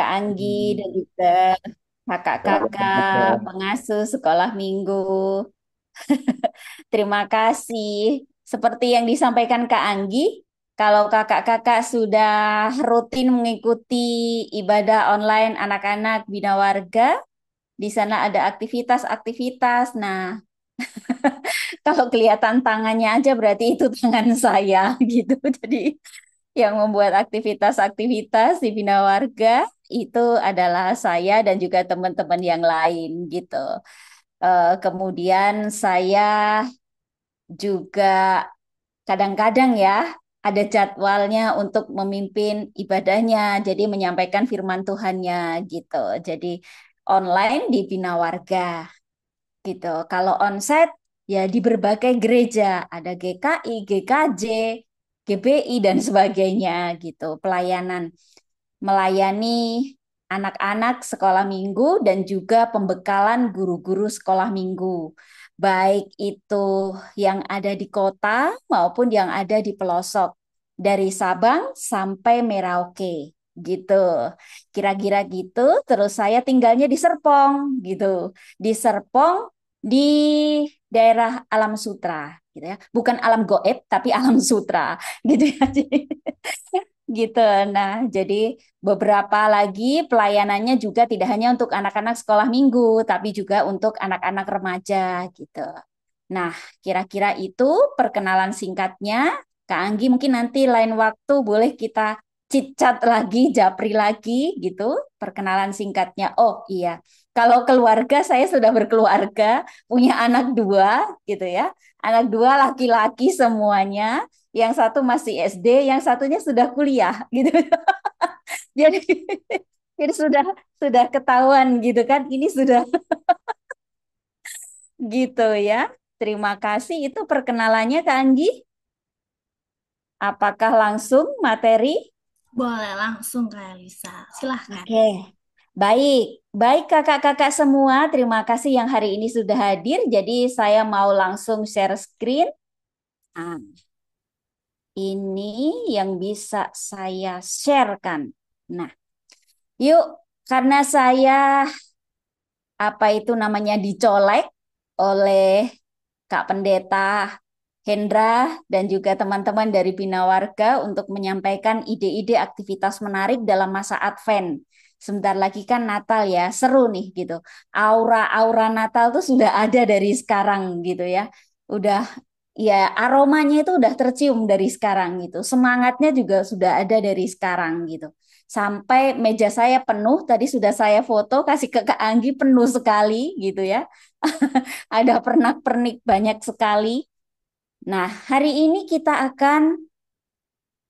Kak Anggi Hmm, dan juga kakak-kakak Oke. pengasuh sekolah minggu. Terima kasih. Seperti yang disampaikan Kak Anggi, kalau kakak-kakak sudah rutin mengikuti ibadah online anak-anak Bina Warga, di sana ada aktivitas-aktivitas. Nah, kalau kelihatan tangannya aja berarti itu tangan saya gitu. Jadi yang membuat aktivitas-aktivitas di Bina Warga itu adalah saya dan juga teman-teman yang lain gitu. Kemudian saya juga kadang-kadang ya ada jadwalnya untuk memimpin ibadahnya, jadi menyampaikan firman Tuhannya gitu. Jadi online di Bina Warga gitu. Kalau onsite ya di berbagai gereja, ada GKI, GKJ, GBI dan sebagainya gitu. Pelayanan melayani anak-anak sekolah minggu dan juga pembekalan guru-guru sekolah minggu. Baik itu yang ada di kota maupun yang ada di pelosok. Dari Sabang sampai Merauke gitu. Kira-kira gitu. Terus saya tinggalnya di Serpong gitu. Di Serpong di daerah Alam Sutra gitu ya. Bukan alam goib tapi alam sutra gitu ya. Jadi gitu. Nah, jadi beberapa lagi pelayanannya juga tidak hanya untuk anak-anak sekolah minggu, tapi juga untuk anak-anak remaja gitu. Nah, kira-kira itu perkenalan singkatnya. Kak Anggi mungkin nanti lain waktu boleh kita cicat lagi, japri lagi gitu. Perkenalan singkatnya. Oh iya, kalau keluarga saya sudah berkeluarga, punya anak dua gitu ya. Anak dua laki-laki semuanya. Yang satu masih SD, yang satunya sudah kuliah gitu. Jadi jadi sudah ketahuan gitu kan. Ini sudah gitu ya. Terima kasih. Itu perkenalannya Kak Anggi. Apakah langsung materi? Boleh langsung Kak Elisa. Silahkan. Oke. Baik, baik kakak-kakak semua. Terima kasih yang hari ini sudah hadir. Jadi saya mau langsung share screen. Nah, ini yang bisa saya sharekan. Nah, yuk, karena saya apa itu namanya dicolek oleh Kak Pendeta Hendra dan juga teman-teman dari Bina Warga untuk menyampaikan ide-ide aktivitas menarik dalam masa Advent. Sebentar lagi kan Natal ya, seru nih gitu. Aura-aura Natal tuh sudah ada dari sekarang gitu ya. Udah ya aromanya itu udah tercium dari sekarang gitu. Semangatnya juga sudah ada dari sekarang gitu. Sampai meja saya penuh, tadi sudah saya foto kasih ke Kak Anggi penuh sekali gitu ya. Ada pernak-pernik banyak sekali. Nah, hari ini kita akan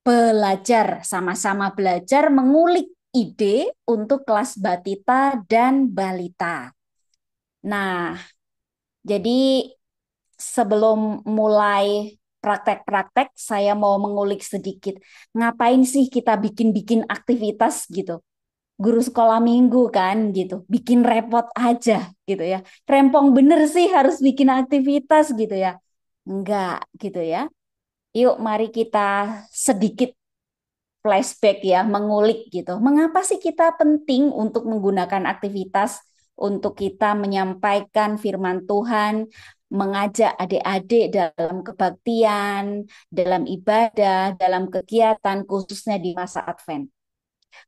belajar, sama-sama belajar mengulik ide untuk kelas batita dan balita. Nah, jadi sebelum mulai praktek-praktek, saya mau mengulik sedikit. Ngapain sih kita bikin-bikin aktivitas gitu? Guru sekolah minggu kan gitu, bikin repot aja gitu ya. Rempong bener sih harus bikin aktivitas gitu ya. Enggak gitu ya. Yuk mari kita sedikit flashback ya, mengulik gitu. Mengapa sih kita penting untuk menggunakan aktivitas untuk kita menyampaikan firman Tuhan, mengajak adik-adik dalam kebaktian, dalam ibadah, dalam kegiatan khususnya di masa Advent.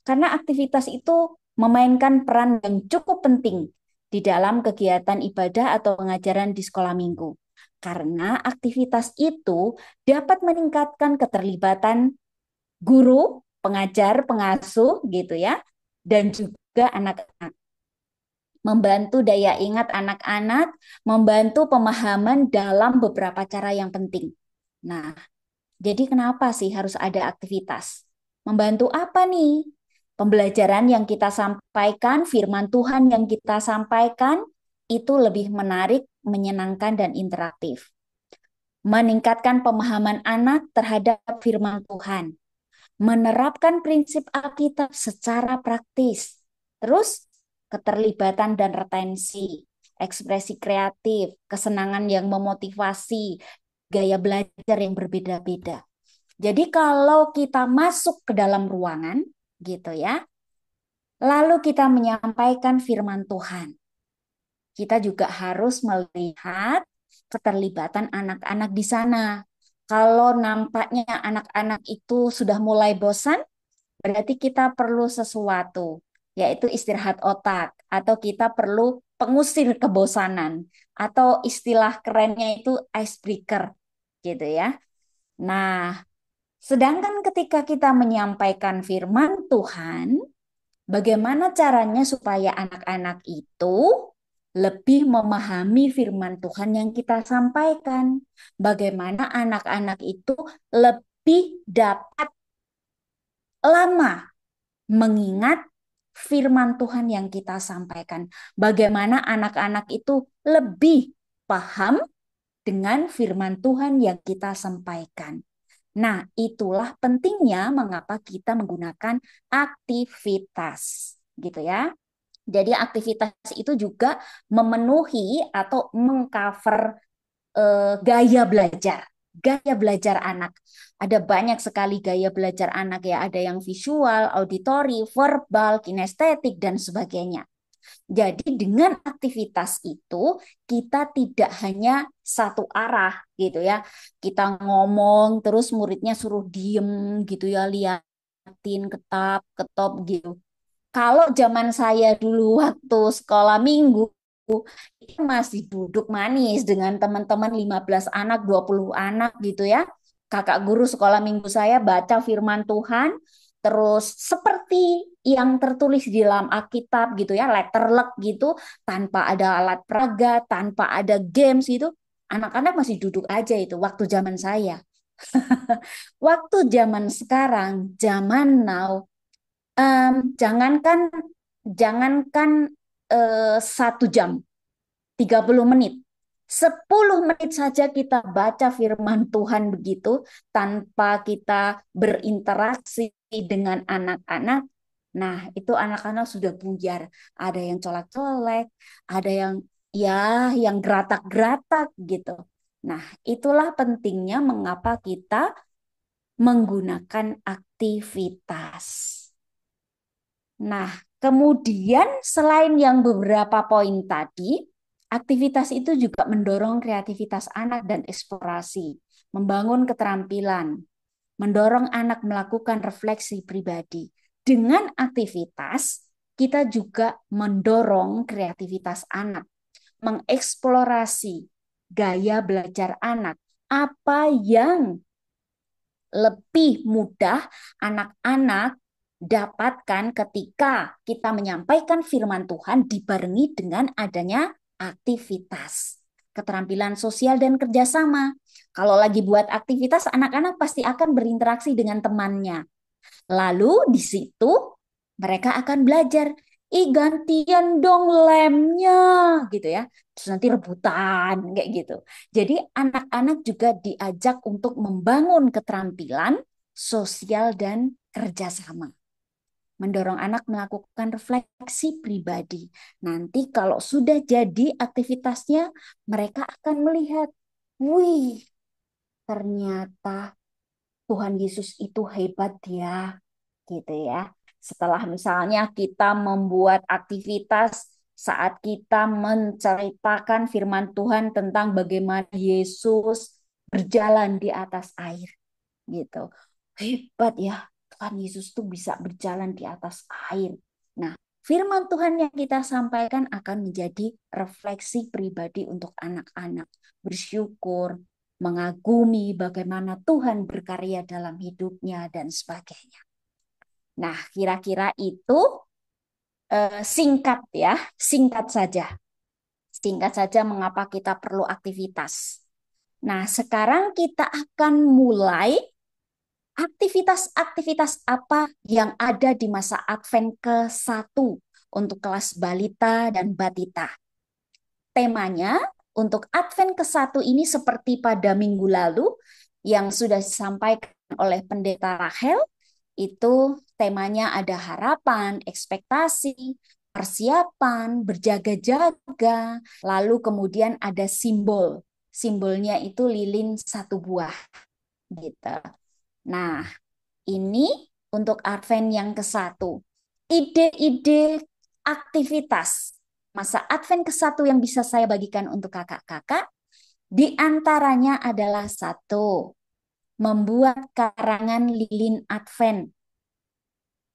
Karena aktivitas itu memainkan peran yang cukup penting di dalam kegiatan ibadah atau pengajaran di sekolah minggu. Karena aktivitas itu dapat meningkatkan keterlibatan guru, pengajar, pengasuh gitu ya, dan juga anak-anak. Membantu daya ingat anak-anak, membantu pemahaman dalam beberapa cara yang penting. Nah, jadi kenapa sih harus ada aktivitas? Membantu apa nih? Pembelajaran yang kita sampaikan, firman Tuhan yang kita sampaikan, itu lebih menarik, menyenangkan, dan interaktif. Meningkatkan pemahaman anak terhadap firman Tuhan, menerapkan prinsip Alkitab secara praktis. Terus keterlibatan dan retensi, ekspresi kreatif, kesenangan yang memotivasi, gaya belajar yang berbeda-beda. Jadi kalau kita masuk ke dalam ruangan gitu ya, Lalu kita menyampaikan firman Tuhan. Kita juga harus melihat keterlibatan anak-anak di sana. Kalau nampaknya anak-anak itu sudah mulai bosan, berarti kita perlu sesuatu, yaitu istirahat otak, atau kita perlu pengusir kebosanan, atau istilah kerennya itu icebreaker, gitu ya. Nah, sedangkan ketika kita menyampaikan firman Tuhan, bagaimana caranya supaya anak-anak itu lebih memahami firman Tuhan yang kita sampaikan? Bagaimana anak-anak itu lebih dapat lama mengingat firman Tuhan yang kita sampaikan? Bagaimana anak-anak itu lebih paham dengan firman Tuhan yang kita sampaikan? Nah, itulah pentingnya mengapa kita menggunakan aktivitas, gitu ya. Jadi aktivitas itu juga memenuhi atau mengcover gaya belajar. Gaya belajar anak. Ada banyak sekali gaya belajar anak ya. Ada yang visual, auditori, verbal, kinestetik, dan sebagainya. Jadi dengan aktivitas itu kita tidak hanya satu arah gitu ya. Kita ngomong terus muridnya suruh diem gitu ya, liatin ketap, ketop gitu. Kalau zaman saya dulu waktu sekolah minggu, itu masih duduk manis dengan teman-teman 15 anak, 20 anak gitu ya. Kakak guru sekolah minggu saya baca firman Tuhan, terus seperti yang tertulis di dalam Alkitab gitu ya, letterlek gitu, tanpa ada alat peraga, tanpa ada games gitu. Anak-anak masih duduk aja itu waktu zaman saya. Waktu zaman sekarang, zaman now, jangankan jangankan 1 jam, 30 menit. 10 menit saja kita baca firman Tuhan begitu tanpa kita berinteraksi dengan anak-anak. Nah, itu anak-anak sudah buyar. Ada yang colak-colek, ada yang ya yang geratak-geratak gitu. Nah, itulah pentingnya mengapa kita menggunakan aktivitas. Nah, kemudian selain yang beberapa poin tadi, aktivitas itu juga mendorong kreativitas anak dan eksplorasi, membangun keterampilan, mendorong anak melakukan refleksi pribadi. Dengan aktivitas, kita juga mendorong kreativitas anak, mengeksplorasi gaya belajar anak, apa yang lebih mudah anak-anak dapatkan ketika kita menyampaikan firman Tuhan dibarengi dengan adanya aktivitas, keterampilan sosial dan kerjasama. Kalau lagi buat aktivitas, anak-anak pasti akan berinteraksi dengan temannya. Lalu di situ mereka akan belajar, ih gantian dong lemnya gitu ya. Terus nanti rebutan kayak gitu. Jadi anak-anak juga diajak untuk membangun keterampilan sosial dan kerjasama. Mendorong anak melakukan refleksi pribadi. Nanti kalau sudah jadi aktivitasnya, mereka akan melihat, wih, ternyata Tuhan Yesus itu hebat ya, gitu ya. Setelah misalnya kita membuat aktivitas saat kita menceritakan firman Tuhan tentang bagaimana Yesus berjalan di atas air, gitu. Hebat ya, Tuhan Yesus tuh bisa berjalan di atas air. Nah, firman Tuhan yang kita sampaikan akan menjadi refleksi pribadi untuk anak-anak. Bersyukur, mengagumi bagaimana Tuhan berkarya dalam hidupnya dan sebagainya. Nah, kira-kira itu singkat ya, singkat saja. Singkat saja mengapa kita perlu aktivitas. Nah, sekarang kita akan mulai aktivitas-aktivitas apa yang ada di masa Advent ke-1 untuk kelas balita dan batita. Temanya untuk Advent ke-1 ini seperti pada minggu lalu yang sudah disampaikan oleh Pendeta Rahel, itu temanya ada harapan, ekspektasi, persiapan, berjaga-jaga, lalu kemudian ada simbol. Simbolnya itu lilin 1 buah gitu. Nah, ini untuk Advent yang ke-1. ide-ide aktivitas masa Advent ke-1 yang bisa saya bagikan untuk kakak-kakak, di antaranya adalah satu, membuat karangan lilin Advent.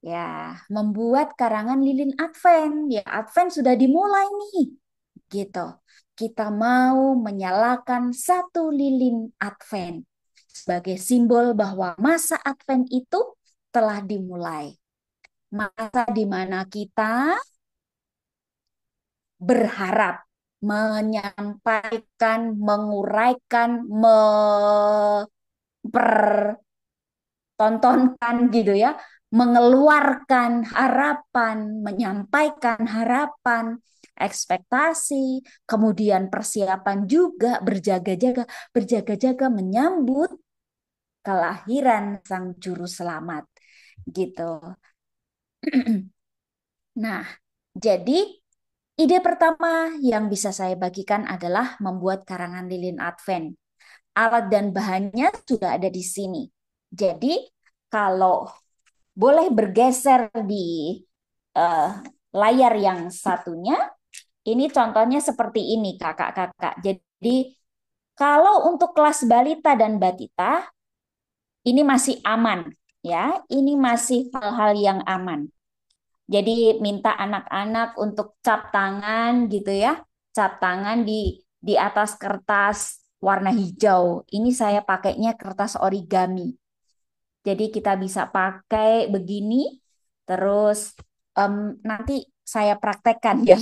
Ya, membuat karangan lilin Advent. Ya, Advent sudah dimulai nih. Gitu. Kita mau menyalakan satu lilin Advent sebagai simbol bahwa masa Advent itu telah dimulai. Masa di mana kita berharap menyampaikan, menguraikan, tontonkan gitu ya, mengeluarkan harapan, menyampaikan harapan, ekspektasi, kemudian persiapan juga berjaga-jaga menyambut kelahiran Sang Juru Selamat gitu. Nah, jadi ide pertama yang bisa saya bagikan adalah membuat karangan lilin Advent. Alat dan bahannya sudah ada di sini. Jadi, kalau boleh bergeser di eh, layar yang satunya, ini contohnya seperti ini, kakak-kakak. Jadi, kalau untuk kelas balita dan batita, ini masih aman, ya. Ini masih hal-hal yang aman. Jadi minta anak-anak untuk cap tangan gitu ya. Cap tangan di atas kertas warna hijau. Ini saya pakainya kertas origami. Jadi kita bisa pakai begini. Terus nanti saya praktekkan ya.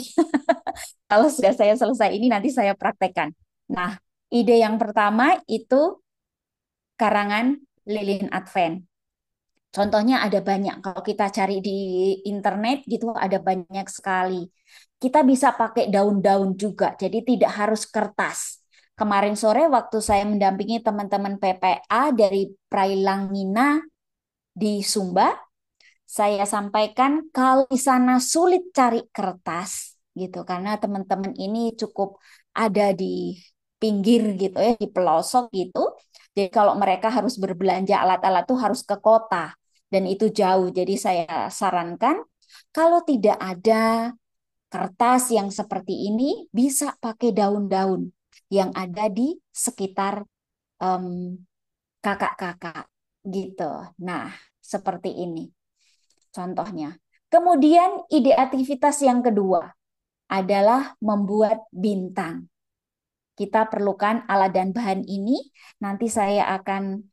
Kalau sudah saya selesai ini nanti saya praktekkan. Nah, ide yang pertama itu karangan lilin Advent. Contohnya ada banyak. Kalau kita cari di internet gitu ada banyak sekali. Kita bisa pakai daun-daun juga. Jadi tidak harus kertas. Kemarin sore waktu saya mendampingi teman-teman PPA dari Prailangina di Sumba, saya sampaikan kalau di sana sulit cari kertas gitu karena teman-teman ini cukup ada di pinggir gitu ya, di pelosok gitu. Jadi kalau mereka harus berbelanja alat-alat tuh harus ke kota dan itu jauh. Jadi saya sarankan kalau tidak ada kertas yang seperti ini bisa pakai daun-daun yang ada di sekitar em, kakak-kakak gitu. Nah, seperti ini contohnya. Kemudian ide aktivitas yang kedua adalah membuat bintang. Kita perlukan alat dan bahan ini. Nanti saya akan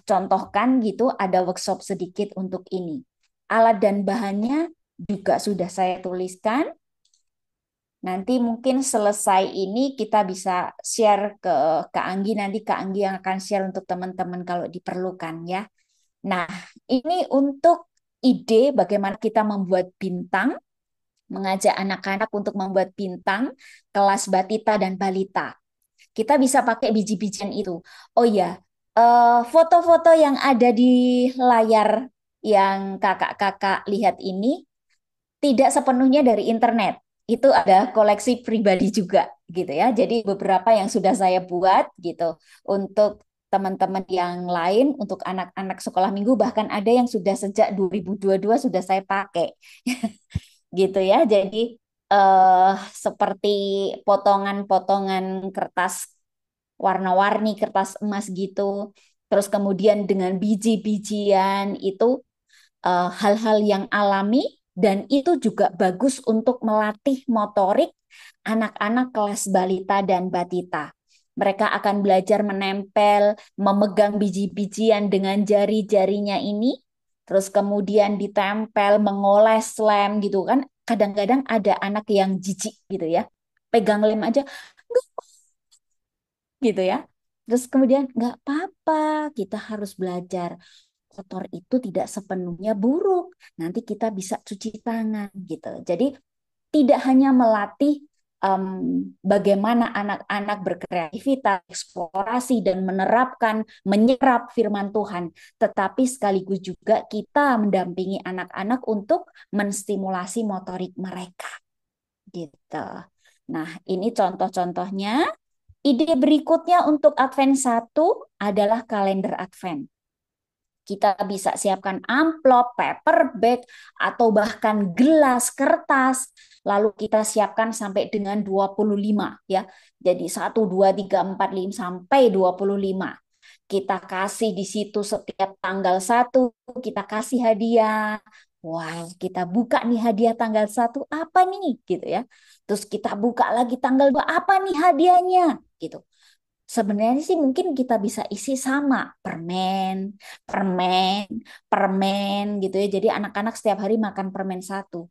contohkan gitu, ada workshop sedikit untuk ini. Alat dan bahannya juga sudah saya tuliskan. Nanti mungkin selesai ini kita bisa share ke Kak Anggi. Nanti Kak Anggi yang akan share untuk teman-teman kalau diperlukan ya. Nah, ini untuk ide bagaimana kita membuat bintang, mengajak anak-anak untuk membuat bintang kelas batita dan balita. Kita bisa pakai biji-bijian itu. Oh ya, foto-foto yang ada di layar yang kakak-kakak lihat ini tidak sepenuhnya dari internet. Itu ada koleksi pribadi juga gitu ya. Jadi beberapa yang sudah saya buat gitu untuk teman-teman yang lain, untuk anak-anak sekolah minggu, bahkan ada yang sudah sejak 2022 sudah saya pakai gitu ya. Jadi eh, seperti potongan-potongan kertas warna-warni, kertas emas gitu. Terus kemudian dengan biji-bijian itu hal-hal yang alami dan itu juga bagus untuk melatih motorik anak-anak kelas balita dan batita. Mereka akan belajar menempel, memegang biji-bijian dengan jari-jarinya ini, terus kemudian ditempel, mengoles lem gitu kan. Kadang-kadang ada anak yang jijik gitu ya, pegang lem aja gitu ya. Terus kemudian nggak apa-apa, kita harus belajar kotor itu tidak sepenuhnya buruk. Nanti kita bisa cuci tangan gitu. Jadi tidak hanya melatih em, bagaimana anak-anak berkreativitas, eksplorasi dan menerapkan, menyerap firman Tuhan, tetapi sekaligus juga kita mendampingi anak-anak untuk menstimulasi motorik mereka gitu. Nah, ini contoh-contohnya. Ide berikutnya untuk Advent 1 adalah kalender Advent. Kita bisa siapkan amplop, paper bag, atau bahkan gelas, kertas. Lalu kita siapkan sampai dengan 25 ya. Jadi 1, 2, 3, 4, 5 sampai 25. Kita kasih di situ setiap tanggal 1, kita kasih hadiah. Wah, kita buka nih hadiah tanggal 1 apa nih gitu ya. Terus kita buka lagi tanggal 2 apa nih hadiahnya gitu. Sebenarnya sih mungkin kita bisa isi sama permen, permen, permen gitu ya. Jadi anak-anak setiap hari makan permen 1.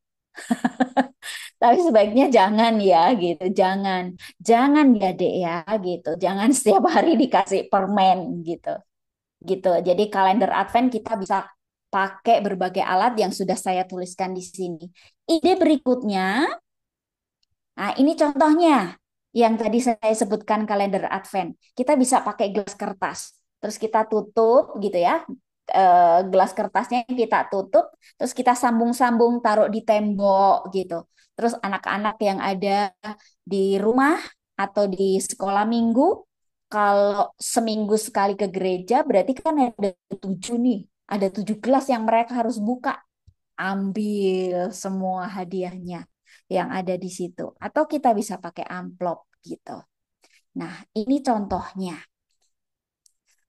Tapi sebaiknya jangan ya gitu, jangan, jangan ya dek ya gitu, jangan setiap hari dikasih permen gitu, gitu. Jadi kalender Advent kita bisa pakai berbagai alat yang sudah saya tuliskan di sini. Ide berikutnya, nah, ini contohnya yang tadi saya sebutkan kalender Advent. Kita bisa pakai gelas kertas. Terus kita tutup gitu ya. Gelas kertasnya kita tutup, terus kita sambung-sambung taruh di tembok gitu. Terus anak-anak yang ada di rumah atau di sekolah minggu, kalau seminggu sekali ke gereja, berarti kan ada 7 nih. Ada 7 gelas yang mereka harus buka, ambil semua hadiahnya yang ada di situ. Atau kita bisa pakai amplop gitu. Nah, ini contohnya.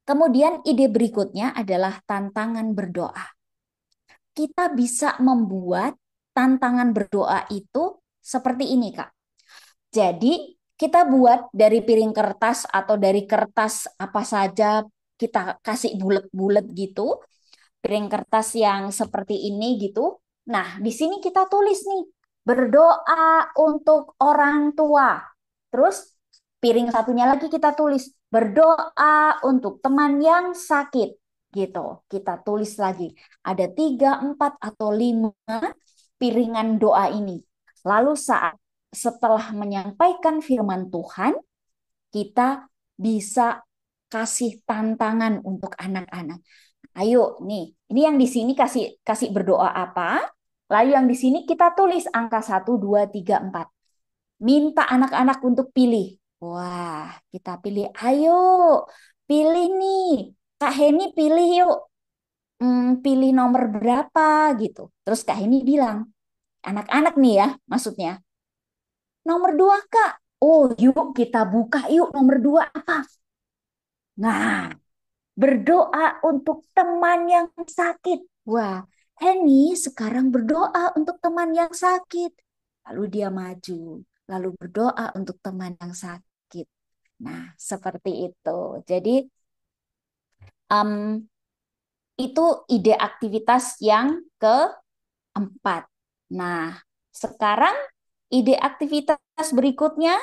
Kemudian ide berikutnya adalah tantangan berdoa. Kita bisa membuat tantangan berdoa itu seperti ini, Kak. Jadi, kita buat dari piring kertas atau dari kertas apa saja, kita kasih bulat-bulat gitu, piring kertas yang seperti ini gitu. Nah, di sini kita tulis nih, berdoa untuk orang tua. Terus piring satunya lagi kita tulis, berdoa untuk teman yang sakit. Gitu, kita tulis lagi. Ada 3, 4, atau 5 piringan doa ini. Lalu setelah menyampaikan firman Tuhan, kita bisa kasih tantangan untuk anak-anak. Ayo nih, ini yang di sini kasih kasih berdoa apa? Lalu yang di sini kita tulis angka 1, 2, 3, 4. Minta anak-anak untuk pilih. Wah, kita pilih. Ayo, pilih nih. Kak Heni pilih yuk. Pilih nomor berapa gitu. Terus Kak Heni bilang, anak-anak nih ya maksudnya. Nomor 2 Kak. Oh, yuk kita buka yuk nomor 2 apa? Nah, berdoa untuk teman yang sakit. Wah, Henny sekarang berdoa untuk teman yang sakit. Lalu dia maju, lalu berdoa untuk teman yang sakit. Nah, seperti itu. Jadi, em, itu ide aktivitas yang keempat. Nah, sekarang ide aktivitas berikutnya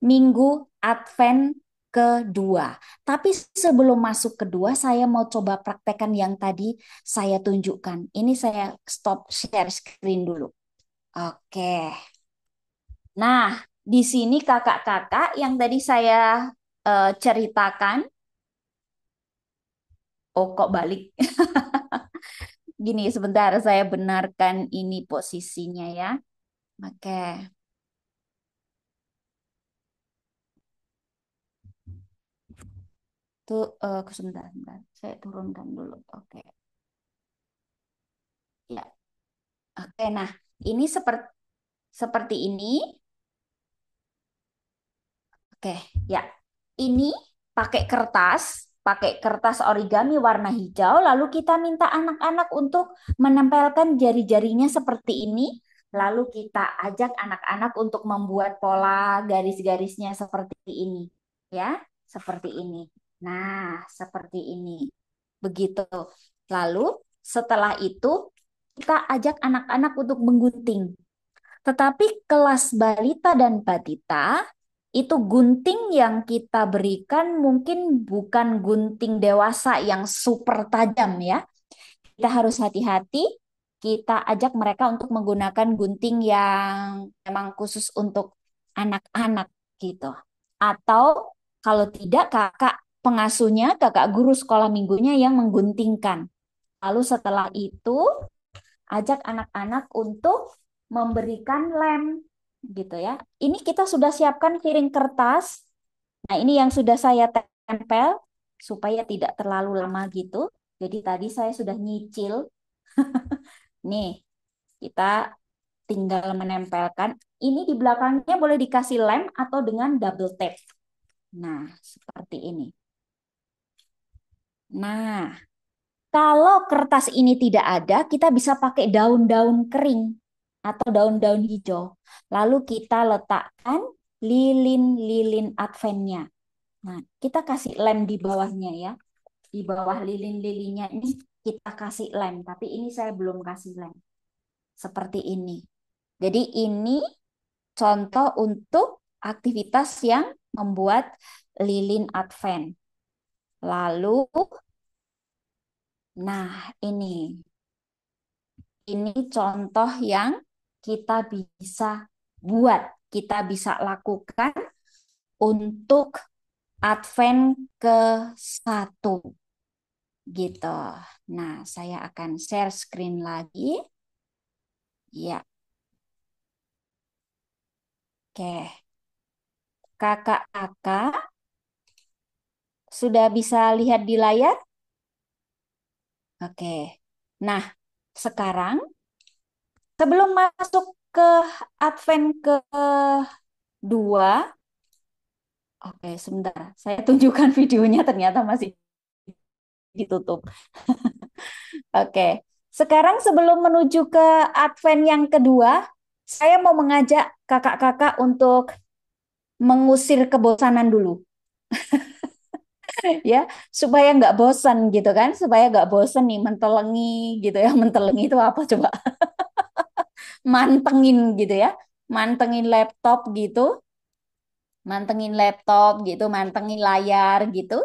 Minggu Advent kedua. Tapi sebelum masuk kedua, saya mau coba praktekkan yang tadi saya tunjukkan. Ini saya stop share screen dulu. Oke. Nah, di sini kakak-kakak yang tadi saya ceritakan. Oh, kok balik? Gini, sebentar saya benarkan ini posisinya ya. Oke. Tuh, sebentar, sebentar. Saya turunkan dulu. Oke. Ya. Oke, nah, ini seperti seperti ini. Oke, ya. Ini pakai kertas origami warna hijau, lalu kita minta anak-anak untuk menempelkan jari-jarinya seperti ini. Lalu kita ajak anak-anak untuk membuat pola garis-garisnya seperti ini. Ya, seperti ini. Nah, seperti ini. Begitu. Lalu setelah itu kita ajak anak-anak untuk menggunting. Tetapi kelas balita dan batita itu gunting yang kita berikan mungkin bukan gunting dewasa yang super tajam ya. Kita harus hati-hati. Kita ajak mereka untuk menggunakan gunting yang memang khusus untuk anak-anak gitu. Atau kalau tidak kakak pengasuhnya, kakak guru sekolah minggunya yang mengguntingkan. Lalu setelah itu ajak anak-anak untuk memberikan lem gitu ya. Ini kita sudah siapkan piring kertas. Nah, ini yang sudah saya tempel supaya tidak terlalu lama gitu. Jadi tadi saya sudah nyicil. Nih, kita tinggal menempelkan. Ini di belakangnya boleh dikasih lem atau dengan double tape. Nah, seperti ini. Nah, kalau kertas ini tidak ada, kita bisa pakai daun-daun kering atau daun-daun hijau. Lalu kita letakkan lilin-lilin adventnya. Nah, kita kasih lem di bawahnya ya. Di bawah lilin-lilinnya ini kita kasih lem, tapi ini saya belum kasih lem. Seperti ini. Jadi ini contoh untuk aktivitas yang membuat lilin advent. Lalu, nah ini contoh yang kita bisa buat, kita bisa lakukan untuk advent ke satu gitu. Nah, saya akan share screen lagi. Ya, oke. Kakak-kakak sudah bisa lihat di layar? Oke. Nah, sekarang sebelum masuk ke advent ke dua, oke, sebentar. Saya tunjukkan videonya ternyata masih ditutup. Oke. Sekarang sebelum menuju ke advent yang kedua, saya mau mengajak kakak-kakak untuk mengusir kebosanan dulu, ya, supaya nggak bosan gitu kan, supaya nggak bosan nih mentelengi gitu ya, mentelengi itu apa coba? Mantengin gitu ya, mantengin laptop gitu, mantengin laptop gitu, mantengin layar gitu.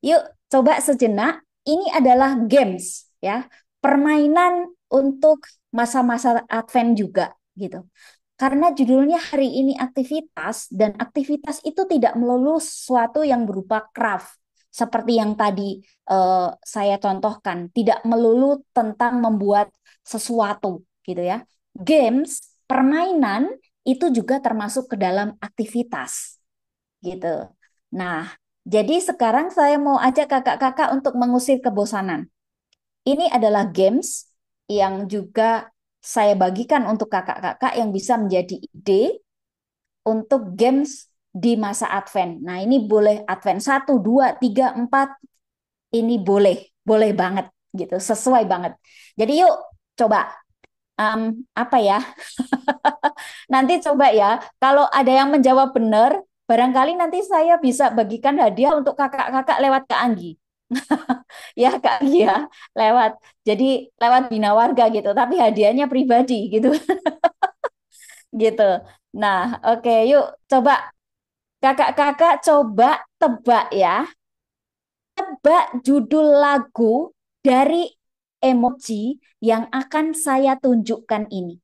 Yuk, coba sejenak. Ini adalah games ya, permainan untuk masa-masa Advent juga gitu. Karena judulnya hari ini aktivitas dan aktivitas itu tidak melulu sesuatu yang berupa craft seperti yang tadi saya contohkan, tidak melulu tentang membuat sesuatu gitu ya. Games, permainan itu juga termasuk ke dalam aktivitas gitu. Nah, jadi sekarang saya mau ajak kakak-kakak untuk mengusir kebosanan. Ini adalah games yang juga saya bagikan untuk kakak-kakak yang bisa menjadi ide untuk games di masa Advent. Nah, ini boleh Advent 1, 2, 3, 4. Ini boleh banget gitu, sesuai banget. Jadi yuk coba apa ya? Nanti coba ya, kalau ada yang menjawab benar, barangkali nanti saya bisa bagikan hadiah untuk kakak-kakak lewat Kak Anggi. Ya Kak Anggi ya, lewat. Jadi lewat Bina Warga gitu, tapi hadiahnya pribadi gitu. Gitu. Nah, oke, yuk coba kakak-kakak coba tebak ya. Tebak judul lagu dari emoji yang akan saya tunjukkan ini.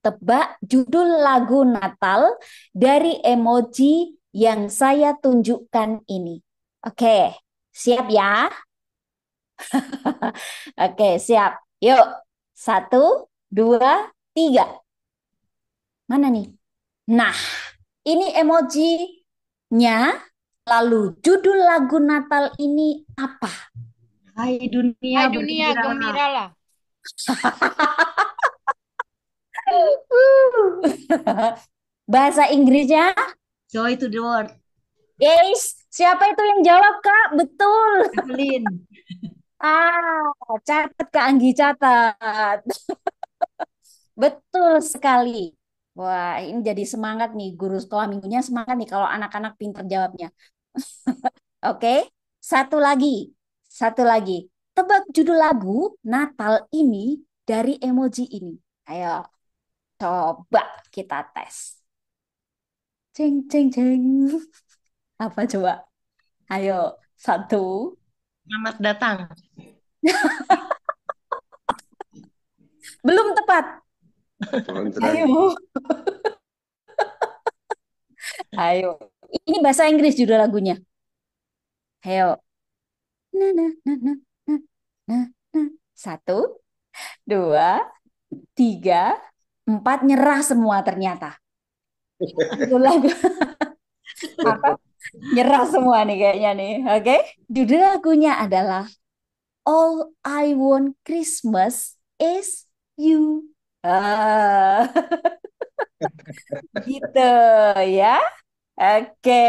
Tebak judul lagu Natal dari emoji yang saya tunjukkan ini. Oke, siap ya? Oke, siap. Yuk, 1, 2, 3. Mana nih? Nah, ini emojinya. Lalu judul lagu Natal ini apa? Hai dunia Hai dunia, bergembiralah. gembiralah. Bahasa Inggrisnya? Joy to the world. Yes, siapa itu yang jawab, Kak? Betul. Evelyn. Catat Kak Anggi, catat. Betul sekali. Wah, ini jadi semangat nih. Guru sekolah minggunya semangat nih kalau anak-anak pinter jawabnya. Oke, satu lagi. Satu lagi. Tebak judul lagu Natal ini dari emoji ini. Ayo, coba kita tes. Ceng, ceng, ceng. Apa coba? Ayo, satu. Selamat datang. Belum tepat. Ayo, ayo. Ini bahasa Inggris judul lagunya. Ayo. Nah, nah, nah, nah, nah, nah, nah. 1, 2, 3, 4. Nyerah semua ternyata. Judul lagu apa? Nyerah semua nih kayaknya nih. Oke. Judul lagunya adalah All I want Christmas is you. Ah, gitu ya. Oke,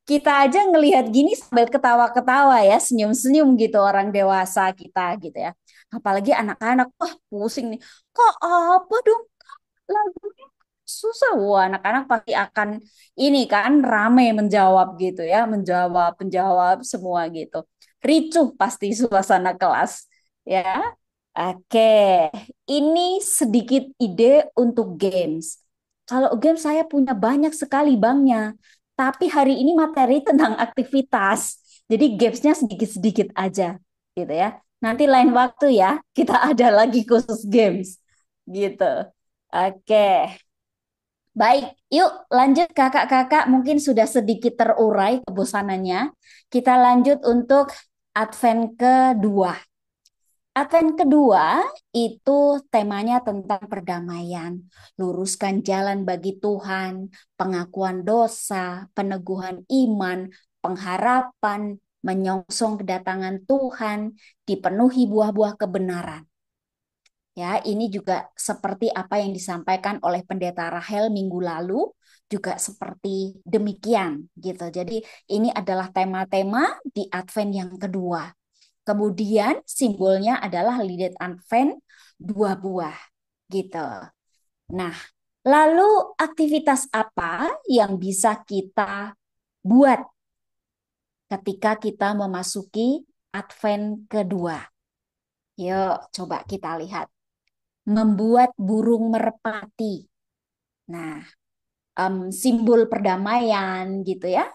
kita aja ngelihat gini sambil ketawa-ketawa ya, senyum-senyum gitu orang dewasa kita gitu ya. Apalagi anak-anak, wah pusing nih. Kok apa dong lagunya susah? Wah, anak-anak pasti akan ini kan rame menjawab gitu ya, menjawab semua gitu. Ricuh pasti suasana kelas ya. Oke, ini sedikit ide untuk games. Kalau game saya punya banyak sekali banknya, tapi hari ini materi tentang aktivitas. Jadi gamesnya sedikit-sedikit aja gitu ya. Nanti lain waktu ya, kita ada lagi khusus games gitu. Oke, baik. Yuk lanjut kakak-kakak. Mungkin sudah sedikit terurai kebosanannya. Kita lanjut untuk Advent kedua. Advent kedua itu temanya tentang perdamaian, luruskan jalan bagi Tuhan, pengakuan dosa, peneguhan iman, pengharapan, menyongsong kedatangan Tuhan, dipenuhi buah-buah kebenaran. Ya, ini juga seperti apa yang disampaikan oleh Pendeta Rahel minggu lalu, juga seperti demikian gitu. Jadi ini adalah tema-tema di Advent yang kedua. Kemudian simbolnya adalah lidet Advent dua buah gitu. Nah, lalu aktivitas apa yang bisa kita buat ketika kita memasuki Advent kedua? Yuk, coba kita lihat. Membuat burung merpati. Nah, simbol perdamaian gitu ya.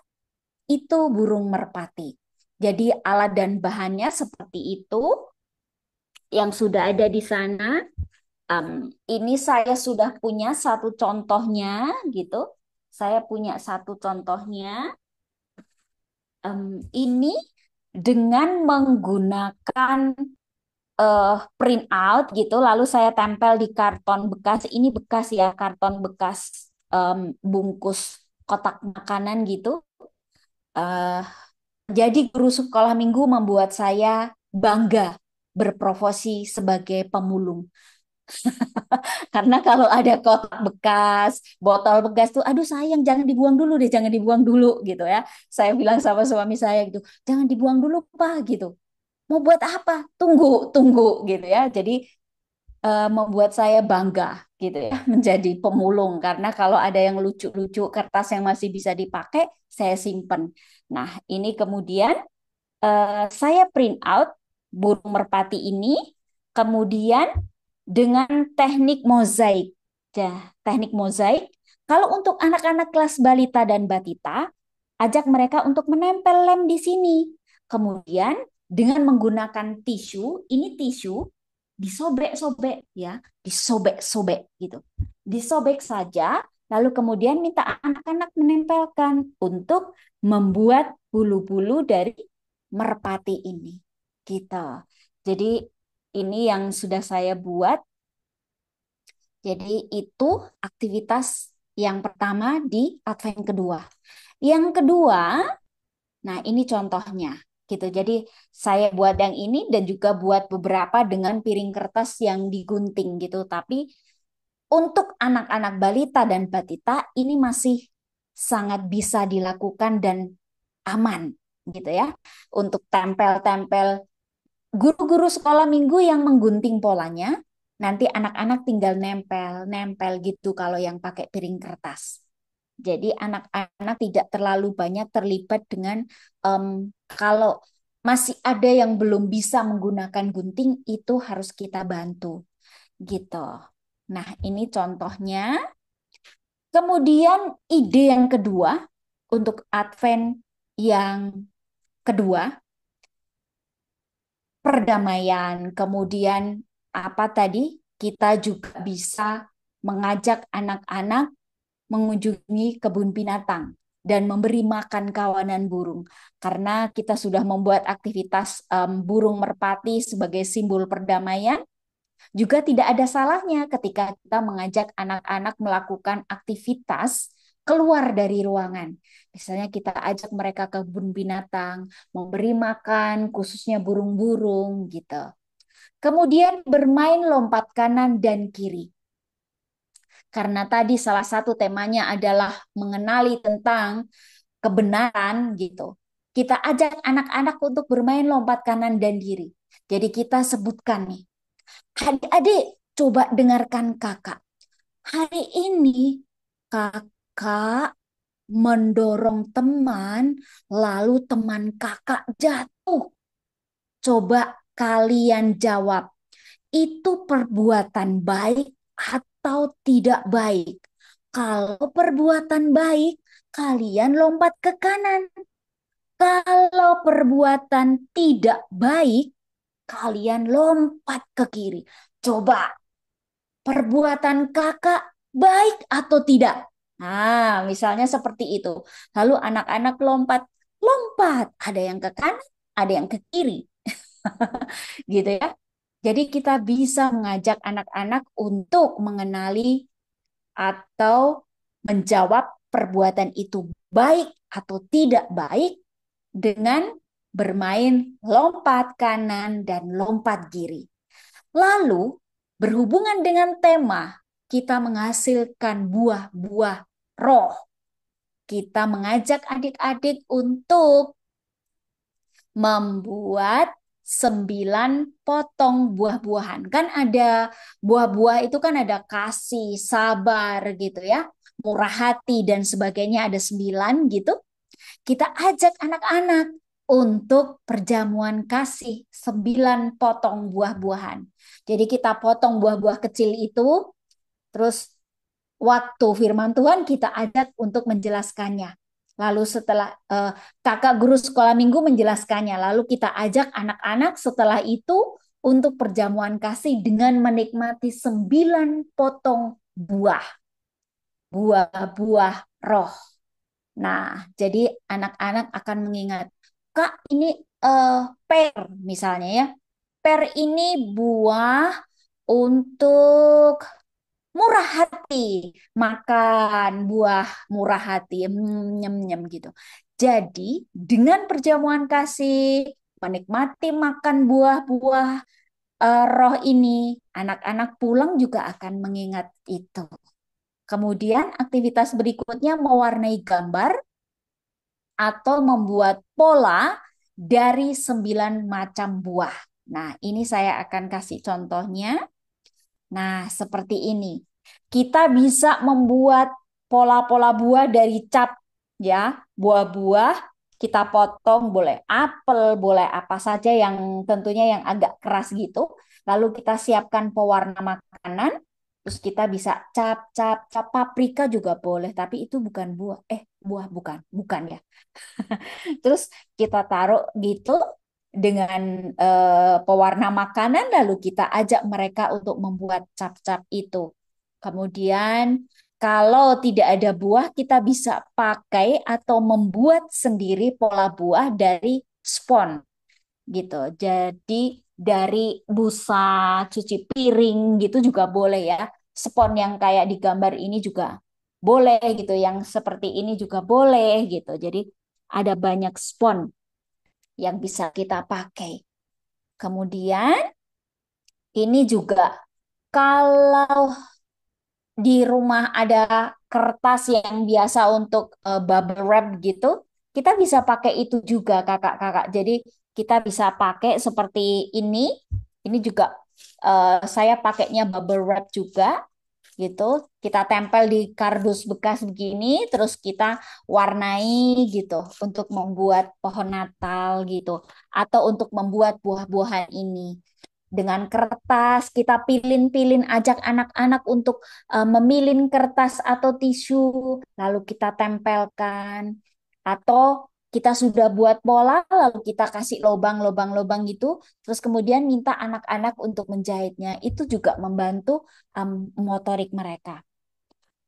Itu burung merpati. Jadi alat dan bahannya seperti itu yang sudah ada di sana. Ini saya sudah punya satu contohnya gitu. Saya punya satu contohnya. Ini dengan menggunakan print out gitu, lalu saya tempel di karton bekas. Ini bekas ya, karton bekas bungkus kotak makanan gitu. Eh, jadi guru sekolah minggu membuat saya bangga berprofesi sebagai pemulung. Karena kalau ada kotak bekas, botol bekas tuh, aduh sayang jangan dibuang dulu deh, jangan dibuang dulu gitu ya. Saya bilang sama suami saya gitu, jangan dibuang dulu Pak gitu. Mau buat apa? Tunggu, tunggu gitu ya. Jadi membuat saya bangga gitu ya menjadi pemulung karena kalau ada yang lucu-lucu kertas yang masih bisa dipakai, saya simpen. Nah, ini kemudian saya print out burung merpati ini, kemudian dengan teknik mozaik. Ya, teknik mozaik. Kalau untuk anak-anak kelas balita dan batita, ajak mereka untuk menempel lem di sini. Kemudian dengan menggunakan tisu, ini tisu disobek-sobek ya, disobek-sobek gitu. Disobek saja, lalu kemudian minta anak-anak menempelkan untuk membuat bulu-bulu dari merpati ini. Gitu. Jadi ini yang sudah saya buat. Jadi itu aktivitas yang pertama di Advent kedua. Yang kedua, nah ini contohnya gitu. Jadi saya buat yang ini dan juga buat beberapa dengan piring kertas yang digunting gitu. Tapi untuk anak-anak balita dan batita ini masih sangat bisa dilakukan dan aman gitu ya. Untuk tempel-tempel guru-guru sekolah minggu yang menggunting polanya, nanti anak-anak tinggal nempel-nempel gitu kalau yang pakai piring kertas. Jadi anak-anak tidak terlalu banyak terlibat dengan kalau masih ada yang belum bisa menggunakan gunting itu harus kita bantu gitu. Nah, ini contohnya. Kemudian ide yang kedua untuk Advent yang kedua, perdamaian. Kemudian apa tadi? Kita juga bisa mengajak anak-anak mengunjungi kebun binatang dan memberi makan kawanan burung. Karena kita sudah membuat aktivitas burung merpati sebagai simbol perdamaian, juga tidak ada salahnya ketika kita mengajak anak-anak melakukan aktivitas keluar dari ruangan. Misalnya kita ajak mereka ke kebun binatang, memberi makan khususnya burung-burung gitu. Kemudian bermain lompat kanan dan kiri. Karena tadi salah satu temanya adalah mengenali tentang kebenaran gitu. Kita ajak anak-anak untuk bermain lompat kanan dan kiri. Jadi kita sebutkan nih, adik-adik coba dengarkan kakak. Hari ini kakak mendorong teman, lalu teman kakak jatuh. Coba kalian jawab, itu perbuatan baik atau tidak baik? Kalau perbuatan baik, kalian lompat ke kanan. Kalau perbuatan tidak baik, kalian lompat ke kiri. Coba perbuatan kakak baik atau tidak? Nah, misalnya seperti itu. Lalu anak-anak lompat, lompat. Ada yang ke kanan, ada yang ke kiri. Gitu ya. Jadi kita bisa mengajak anak-anak untuk mengenali atau menjawab perbuatan itu baik atau tidak baik dengan bermain lompat kanan dan lompat kiri. Lalu, berhubungan dengan tema, kita menghasilkan buah-buah roh. Kita mengajak adik-adik untuk membuat 9 potong buah-buahan. Kan ada buah-buah itu kan ada kasih, sabar gitu ya, murah hati dan sebagainya ada 9 gitu. Kita ajak anak-anak untuk perjamuan kasih 9 potong buah-buahan. Jadi kita potong buah-buah kecil itu, terus waktu firman Tuhan kita ajak untuk menjelaskannya. Lalu setelah kakak guru sekolah minggu menjelaskannya, lalu kita ajak anak-anak setelah itu untuk perjamuan kasih dengan menikmati 9 potong buah, buah-buah roh. Nah, jadi anak-anak akan mengingat, Kak, ini eh, per misalnya ya. Per ini buah untuk murah hati. Makan buah murah hati, nyem nyem gitu. Jadi, dengan perjamuan kasih, menikmati makan buah-buah roh ini, anak-anak pulang juga akan mengingat itu. Kemudian aktivitas berikutnya mewarnai gambar atau membuat pola dari 9 macam buah. Nah, ini saya akan kasih contohnya. Nah, seperti ini. Kita bisa membuat pola-pola buah dari cap ya. Buah-buah kita potong, boleh apel, boleh apa saja yang tentunya yang agak keras gitu. Lalu kita siapkan pewarna makanan. Terus kita bisa cap, cap, cap paprika juga boleh, tapi itu bukan buah. Buah bukan, bukan ya. Terus kita taruh gitu dengan pewarna makanan, lalu kita ajak mereka untuk membuat cap-cap itu. Kemudian kalau tidak ada buah, kita bisa pakai atau membuat sendiri pola buah dari spon gitu. Jadi dari busa cuci piring gitu juga boleh ya. Spon yang kayak di gambar ini juga boleh gitu, yang seperti ini juga boleh gitu. Jadi ada banyak spon yang bisa kita pakai. Kemudian ini juga kalau di rumah ada kertas yang biasa untuk bubble wrap gitu, kita bisa pakai itu juga kakak-kakak. Jadi kita bisa pakai seperti ini. Ini juga saya pakainya bubble wrap juga gitu. Kita tempel di kardus bekas begini, terus kita warnai gitu untuk membuat pohon Natal gitu, atau untuk membuat buah-buahan ini. Dengan kertas, kita pilin-pilin, ajak anak-anak untuk memilin kertas atau tisu, lalu kita tempelkan. Atau kita sudah buat pola, lalu kita kasih lubang-lubang-lubang gitu, terus kemudian minta anak-anak untuk menjahitnya. Itu juga membantu motorik mereka.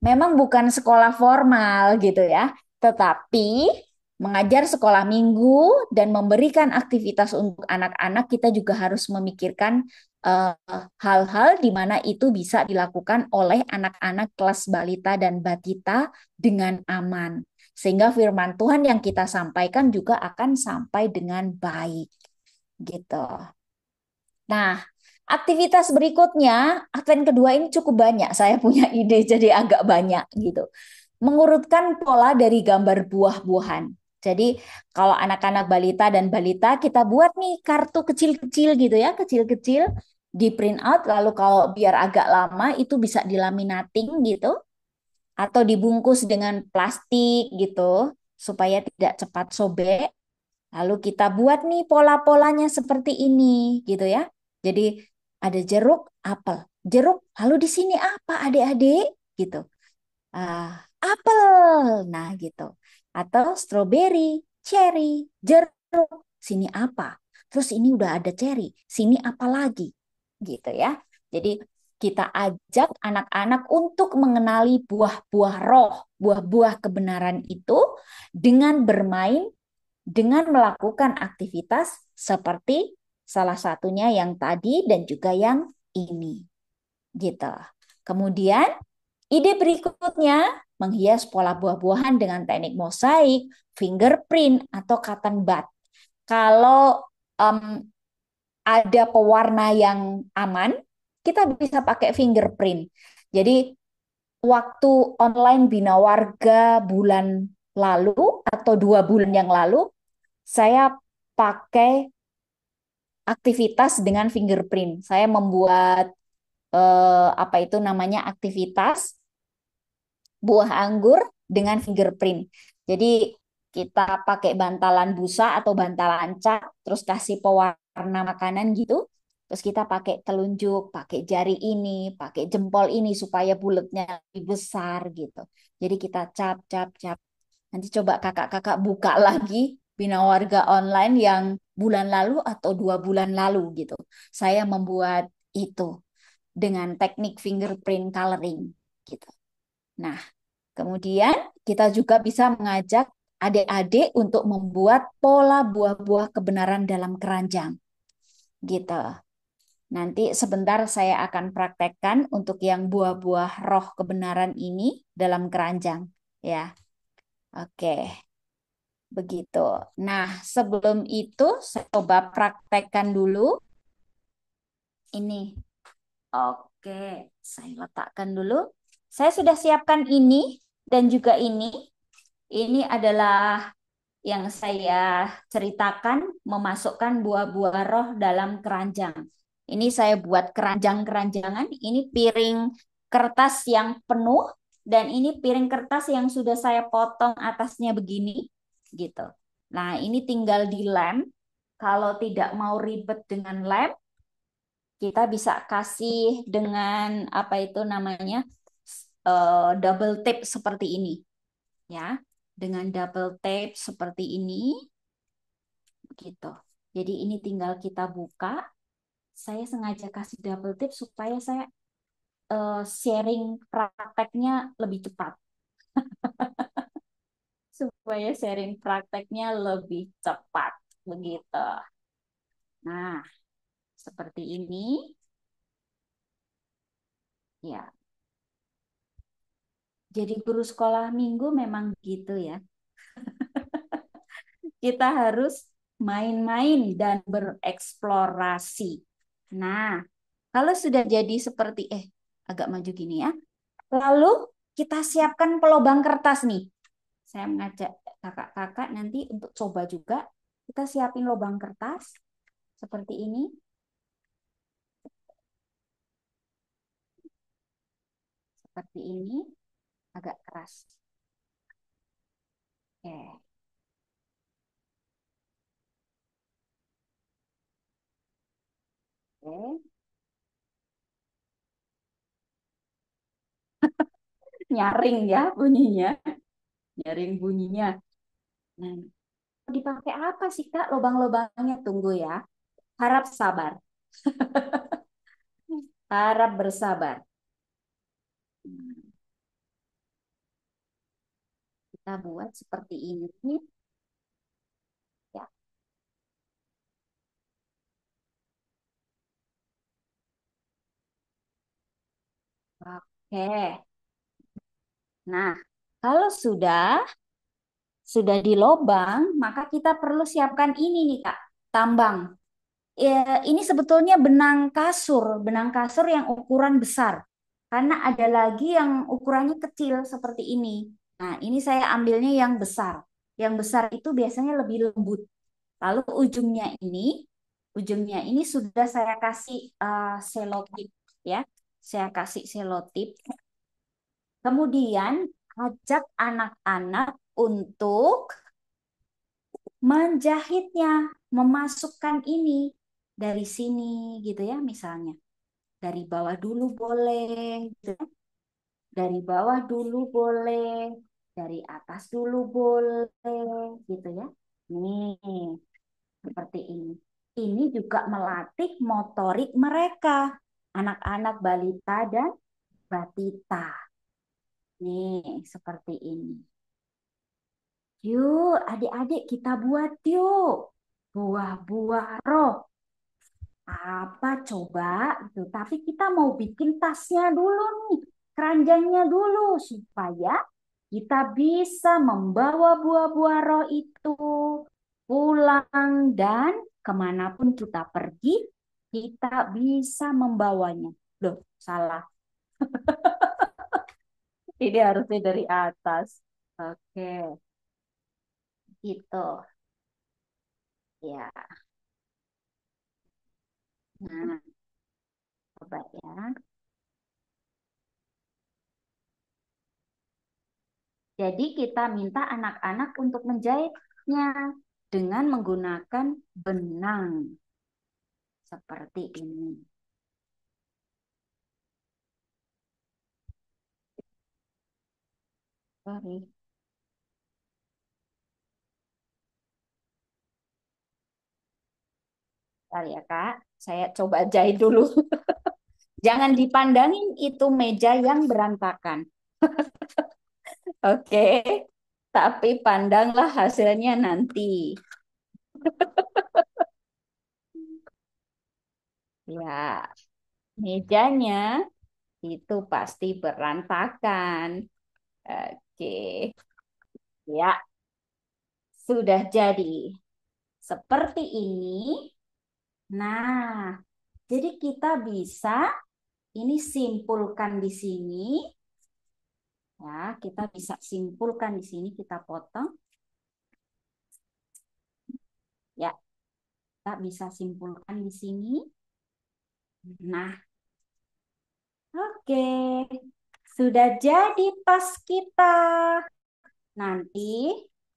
Memang bukan sekolah formal gitu ya, tetapi mengajar sekolah minggu dan memberikan aktivitas untuk anak-anak, kita juga harus memikirkan eh, hal-hal di mana itu bisa dilakukan oleh anak-anak kelas balita dan batita dengan aman. Sehingga firman Tuhan yang kita sampaikan juga akan sampai dengan baik gitu. Nah, aktivitas berikutnya, Advent kedua ini cukup banyak. Saya punya ide jadi agak banyak gitu. Mengurutkan pola dari gambar buah-buahan. Jadi kalau anak-anak balita dan balita kita buat nih kartu kecil-kecil gitu ya, kecil-kecil di print out. Lalu kalau biar agak lama itu bisa dilaminating gitu atau dibungkus dengan plastik gitu supaya tidak cepat sobek. Lalu kita buat nih pola-polanya seperti ini gitu ya. Jadi ada jeruk, apel. Jeruk, lalu di sini apa adik-adik? Gitu. Apel. Nah gitu. Atau strawberry, cherry, jeruk. Sini apa? Terus ini udah ada cherry. Sini apa lagi? Gitu ya. Jadi kita ajak anak-anak untuk mengenali buah-buah roh, buah-buah kebenaran itu dengan bermain dengan melakukan aktivitas seperti salah satunya yang tadi dan juga yang ini. Gitu. Kemudian ide berikutnya menghias pola buah-buahan dengan teknik mosaik, fingerprint atau cotton bud. Kalau em, ada pewarna yang aman, kita bisa pakai fingerprint. Jadi waktu online Bina Warga bulan lalu atau 2 bulan yang lalu, saya pakai aktivitas dengan fingerprint. Saya membuat apa itu namanya aktivitas buah anggur dengan fingerprint. Jadi kita pakai bantalan busa atau bantalan cat, terus kasih pewarna makanan gitu. Terus kita pakai telunjuk, pakai jari ini, pakai jempol ini supaya bulatnya lebih besar gitu. Jadi kita cap, cap, cap. Nanti coba kakak-kakak buka lagi Bina Warga Online yang bulan lalu atau 2 bulan lalu gitu. Saya membuat itu dengan teknik fingerprint coloring gitu. Nah, kemudian kita juga bisa mengajak adik-adik untuk membuat pola buah-buah kebenaran dalam keranjang gitu. Nanti sebentar saya akan praktekkan untuk yang buah-buah roh kebenaran ini dalam keranjang ya. Oke. Begitu. Nah, sebelum itu saya coba praktekkan dulu ini. Oke, saya letakkan dulu. Saya sudah siapkan ini dan juga ini. Ini adalah yang saya ceritakan memasukkan buah-buah roh dalam keranjang. Ini saya buat keranjang-keranjangan. Ini piring kertas yang penuh dan ini piring kertas yang sudah saya potong atasnya begini gitu. Nah, ini tinggal dilem. Kalau tidak mau ribet dengan lem, kita bisa kasih dengan apa itu namanya double tape seperti ini ya. Dengan double tape seperti ini gitu. Jadi ini tinggal kita buka. Saya sengaja kasih double tip supaya saya sharing prakteknya lebih cepat. Supaya sharing prakteknya lebih cepat. Begitu. Nah, seperti ini. Ya, jadi guru sekolah minggu memang gitu ya. Kita harus main-main dan bereksplorasi. Nah, kalau sudah jadi seperti, agak maju gini ya. Lalu kita siapkan pelobang kertas nih. Saya mengajak kakak-kakak nanti untuk coba juga. Kita siapin lubang kertas seperti ini. Seperti ini. Agak keras. Oke. Oke. Nyaring ya bunyinya. Nyaring bunyinya. Nah, dipakai apa sih Kak lubang-lubangnya? Tunggu ya. Harap sabar. Harap bersabar. Kita buat seperti ini. Ya, Oke. Nah, kalau sudah di lobang, maka kita perlu siapkan ini nih, Kak, tambang. Ini sebetulnya benang kasur yang ukuran besar. Karena ada lagi yang ukurannya kecil seperti ini. Nah, ini saya ambilnya yang besar. Yang besar itu biasanya lebih lembut. Lalu ujungnya ini sudah saya kasih selotip ya. Saya kasih selotip. Kemudian ajak anak-anak untuk menjahitnya, memasukkan ini dari sini gitu ya misalnya. Dari bawah dulu boleh, gitu ya. Dari bawah dulu boleh, dari atas dulu boleh gitu ya. Nih, seperti ini. Ini juga melatih motorik mereka, anak-anak balita dan batita. Nih, seperti ini. Yuk, adik-adik kita buat yuk. Buah-buah roh. Apa coba itu? Tapi kita mau bikin tasnya dulu nih, keranjangnya dulu supaya kita bisa membawa buah-buah roh itu pulang dan kemanapun kita pergi, kita bisa membawanya. Loh, salah. Ini harusnya dari atas. Oke, gitu. Ya, nah coba ya. Jadi kita minta anak-anak untuk menjahitnya dengan menggunakan benang seperti ini. Sorry, bentar ya Kak. Saya coba jahit dulu. Jangan dipandangin itu meja yang berantakan. Oke, tapi pandanglah hasilnya nanti. Ya, mejanya itu pasti berantakan. Oke, ya, sudah jadi seperti ini. Nah, jadi kita bisa ini simpulkan di sini. Ya, kita bisa simpulkan di sini, kita potong. Ya, kita bisa simpulkan di sini. Nah, oke. Sudah jadi tas kita. Nanti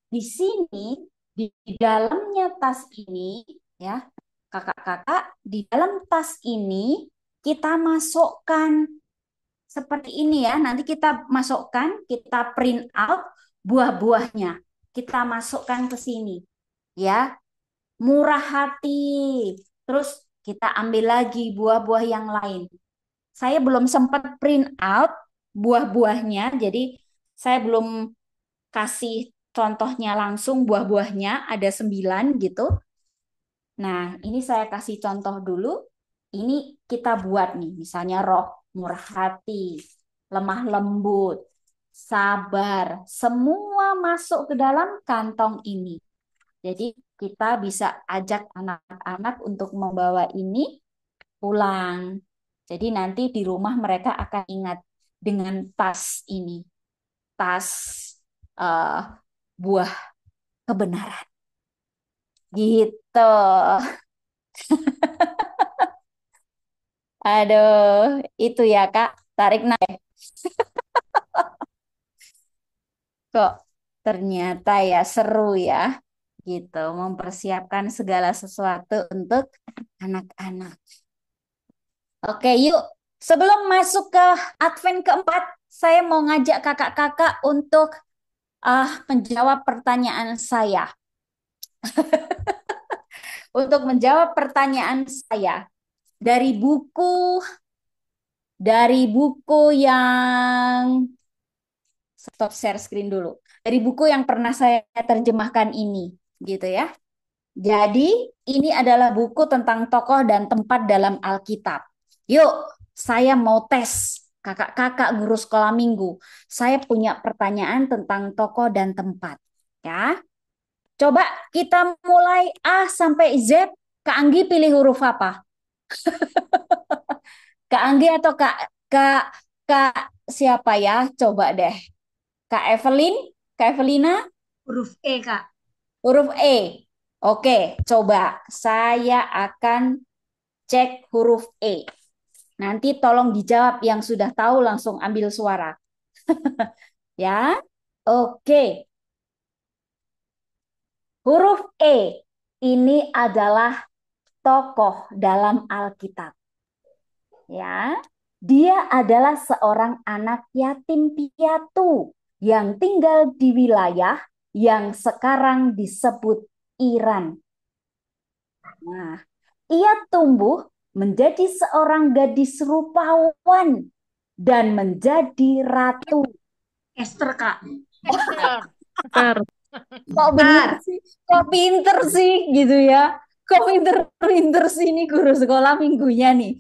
di sini, di dalamnya tas ini, ya, kakak-kakak, di dalam tas ini kita masukkan seperti ini ya. Nanti kita masukkan, kita print out buah-buahnya. Kita masukkan ke sini. Ya, murah hati. Terus kita ambil lagi buah-buah yang lain. Saya belum sempat print out buah-buahnya, jadi saya belum kasih contohnya langsung buah-buahnya, ada 9 gitu. Nah, ini saya kasih contoh dulu. Ini kita buat nih, misalnya roh, murah hati, lemah lembut, sabar, semua masuk ke dalam kantong ini. Jadi kita bisa ajak anak-anak untuk membawa ini pulang. Jadi nanti di rumah mereka akan ingat dengan tas ini, tas eh, buah kebenaran. Gitu. Aduh, itu ya Kak, tarik naik. Kok ternyata ya seru ya. Gitu, mempersiapkan segala sesuatu untuk anak-anak. Oke, yuk. Sebelum masuk ke Advent keempat, saya mau ngajak kakak-kakak untuk menjawab pertanyaan saya. Untuk menjawab pertanyaan saya dari buku yang stop share screen dulu. Dari buku yang pernah saya terjemahkan ini, gitu ya. Jadi, ini adalah buku tentang tokoh dan tempat dalam Alkitab. Yuk, saya mau tes kakak-kakak guru sekolah minggu. Saya punya pertanyaan tentang tokoh dan tempat. Ya, coba kita mulai A sampai Z. Kak Anggi pilih huruf apa? Kak Anggi atau Kak Kak siapa ya? Coba deh. Kak Evelyn, Kak Evelina, Huruf E, Kak. huruf E. Oke, coba saya akan cek huruf E. Nanti tolong dijawab yang sudah tahu langsung ambil suara. Ya, oke. Huruf E ini adalah tokoh dalam Alkitab. Ya, dia adalah seorang anak yatim piatu yang tinggal di wilayah yang sekarang disebut Iran. Nah, ia tumbuh menjadi seorang gadis rupawan dan menjadi ratu. Esther, Kak. Esther. Ter. Kok bener Bentar. sih? Kok pinter sih gitu ya? Kok pinter-pinter sih ini guru sekolah minggunya nih?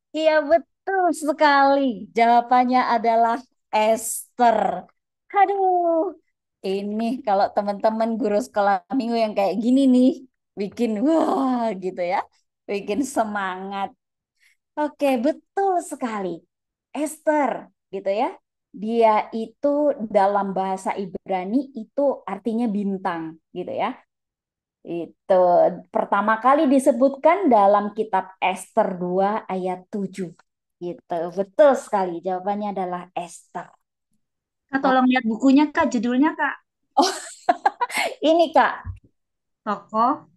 Iya betul sekali. Jawabannya adalah Esther. Aduh, ini kalau teman-teman guru sekolah minggu yang kayak gini nih, bikin wah gitu ya, bikin semangat. Oke, betul sekali. Esther, gitu ya. Dia itu dalam bahasa Ibrani itu artinya bintang, gitu ya. Itu pertama kali disebutkan dalam kitab Esther 2 ayat 7. Gitu. Betul sekali. Jawabannya adalah Esther. Kak, tolong lihat bukunya, Kak. Judulnya, Kak. Oh, ini Kak. Tokoh.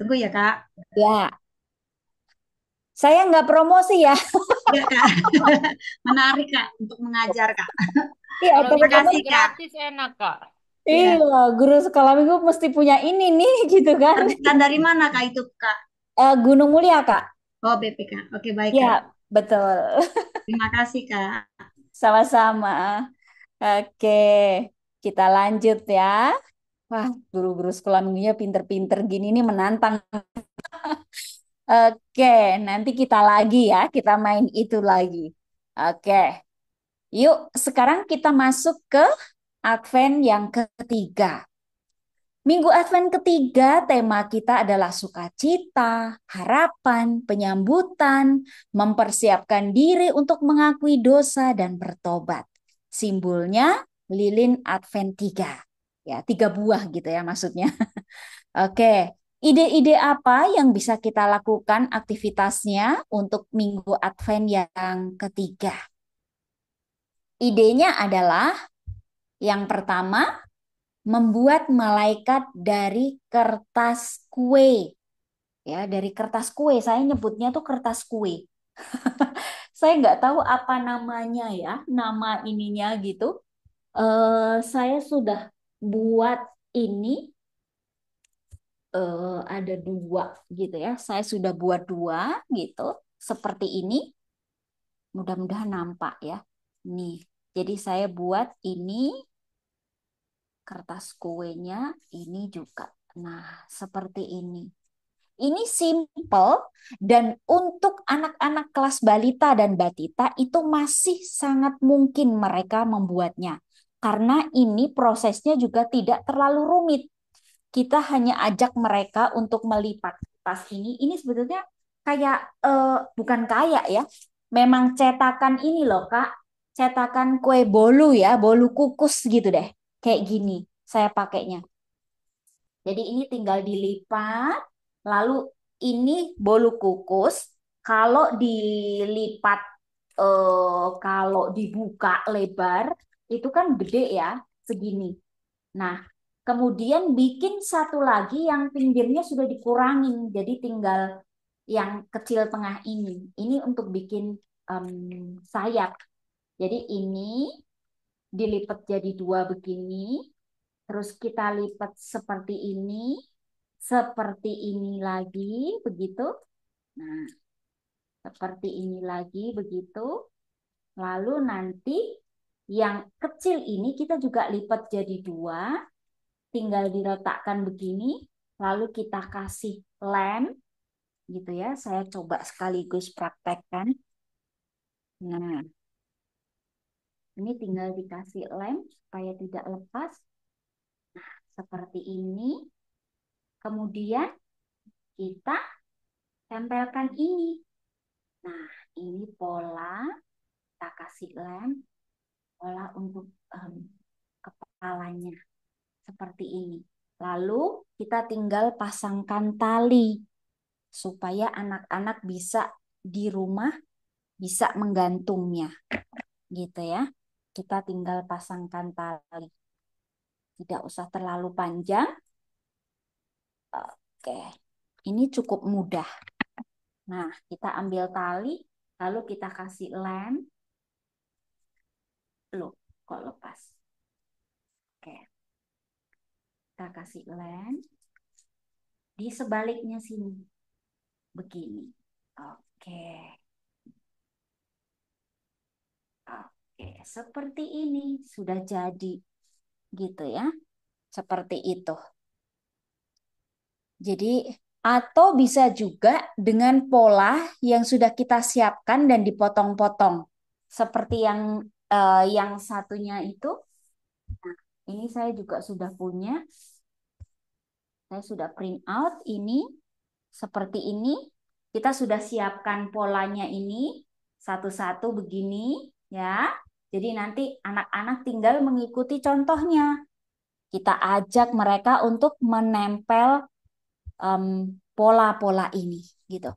Tunggu ya, Kak. Ya, saya nggak promosi ya. Ya, Kak. Menarik, Kak, untuk mengajar, Kak. Iya, Kalau Terima teman-teman. kasih, dikasih Kak. gratis enak, Kak. Ya. Iya, guru sekolah minggu mesti punya ini nih, gitu kan. Dan dari mana, Kak, itu, Kak? Gunung Mulia, Kak. Oh, BPK. Oke, baik, Kak. Ya, betul. Terima kasih, Kak. Sama-sama. Oke, kita lanjut ya. Wah, guru-guru sekolah minggunya pinter-pinter gini nih menantang. Oke, nanti kita lagi ya, kita main itu lagi. Oke, yuk sekarang kita masuk ke Advent yang ketiga. Minggu Advent ketiga, tema kita adalah sukacita, harapan, penyambutan, mempersiapkan diri untuk mengakui dosa dan bertobat. Simbolnya lilin Advent 3. Ya, 3 buah gitu ya maksudnya. Oke, ide-ide apa yang bisa kita lakukan aktivitasnya untuk Minggu Advent yang ketiga? Idenya adalah yang pertama, membuat malaikat dari kertas kue. Ya, dari kertas kue. Saya nyebutnya tuh kertas kue. Saya nggak tahu apa namanya ya, nama ininya gitu. Saya sudah buat ini ada 2 gitu ya. Saya sudah buat 2 gitu, seperti ini. Mudah-mudahan nampak ya. Nih, jadi saya buat ini kertas kuenya, ini juga. Nah, seperti ini. Ini simple dan untuk anak-anak kelas balita dan batita itu masih sangat mungkin mereka membuatnya. Karena ini prosesnya juga tidak terlalu rumit. Kita hanya ajak mereka untuk melipat tas ini. Ini sebetulnya kayak bukan kayak ya. Memang cetakan ini loh Kak. Cetakan kue bolu ya, bolu kukus gitu deh. Kayak gini saya pakainya. Jadi ini tinggal dilipat, lalu ini bolu kukus. Kalau dilipat, kalau dibuka lebar, itu kan gede ya, segini. Nah, kemudian bikin satu lagi yang pinggirnya sudah dikurangin, jadi tinggal yang kecil tengah ini. Ini untuk bikin sayap. Jadi ini dilipat jadi 2 begini, terus kita lipat seperti ini lagi, begitu. Nah, seperti ini lagi, begitu. Lalu nanti yang kecil ini kita juga lipat jadi 2, tinggal diletakkan begini, lalu kita kasih lem, gitu ya. Saya coba sekaligus praktekkan. Nah, ini tinggal dikasih lem supaya tidak lepas. Seperti ini. Kemudian kita tempelkan ini. Nah, ini pola. Kita kasih lem. Pola untuk kepalanya. Seperti ini. Lalu kita tinggal pasangkan tali. Supaya anak-anak bisa di rumah bisa menggantungnya. Gitu ya. Kita tinggal pasangkan tali. Tidak usah terlalu panjang. Oke. Ini cukup mudah. Nah, kita ambil tali, lalu kita kasih lem. Loh, kok lepas? Oke. Kita kasih lem. Di sebaliknya sini. Begini. Oke. Oke, seperti ini. Sudah jadi. Gitu ya. Seperti itu. Jadi, atau bisa juga dengan pola yang sudah kita siapkan dan dipotong-potong. Seperti yang satunya itu. Nah, ini saya juga sudah punya. Saya sudah print out ini. Seperti ini. Kita sudah siapkan polanya ini. Satu-satu begini. Ya. Jadi nanti anak-anak tinggal mengikuti contohnya. Kita ajak mereka untuk menempel pola-pola ini gitu.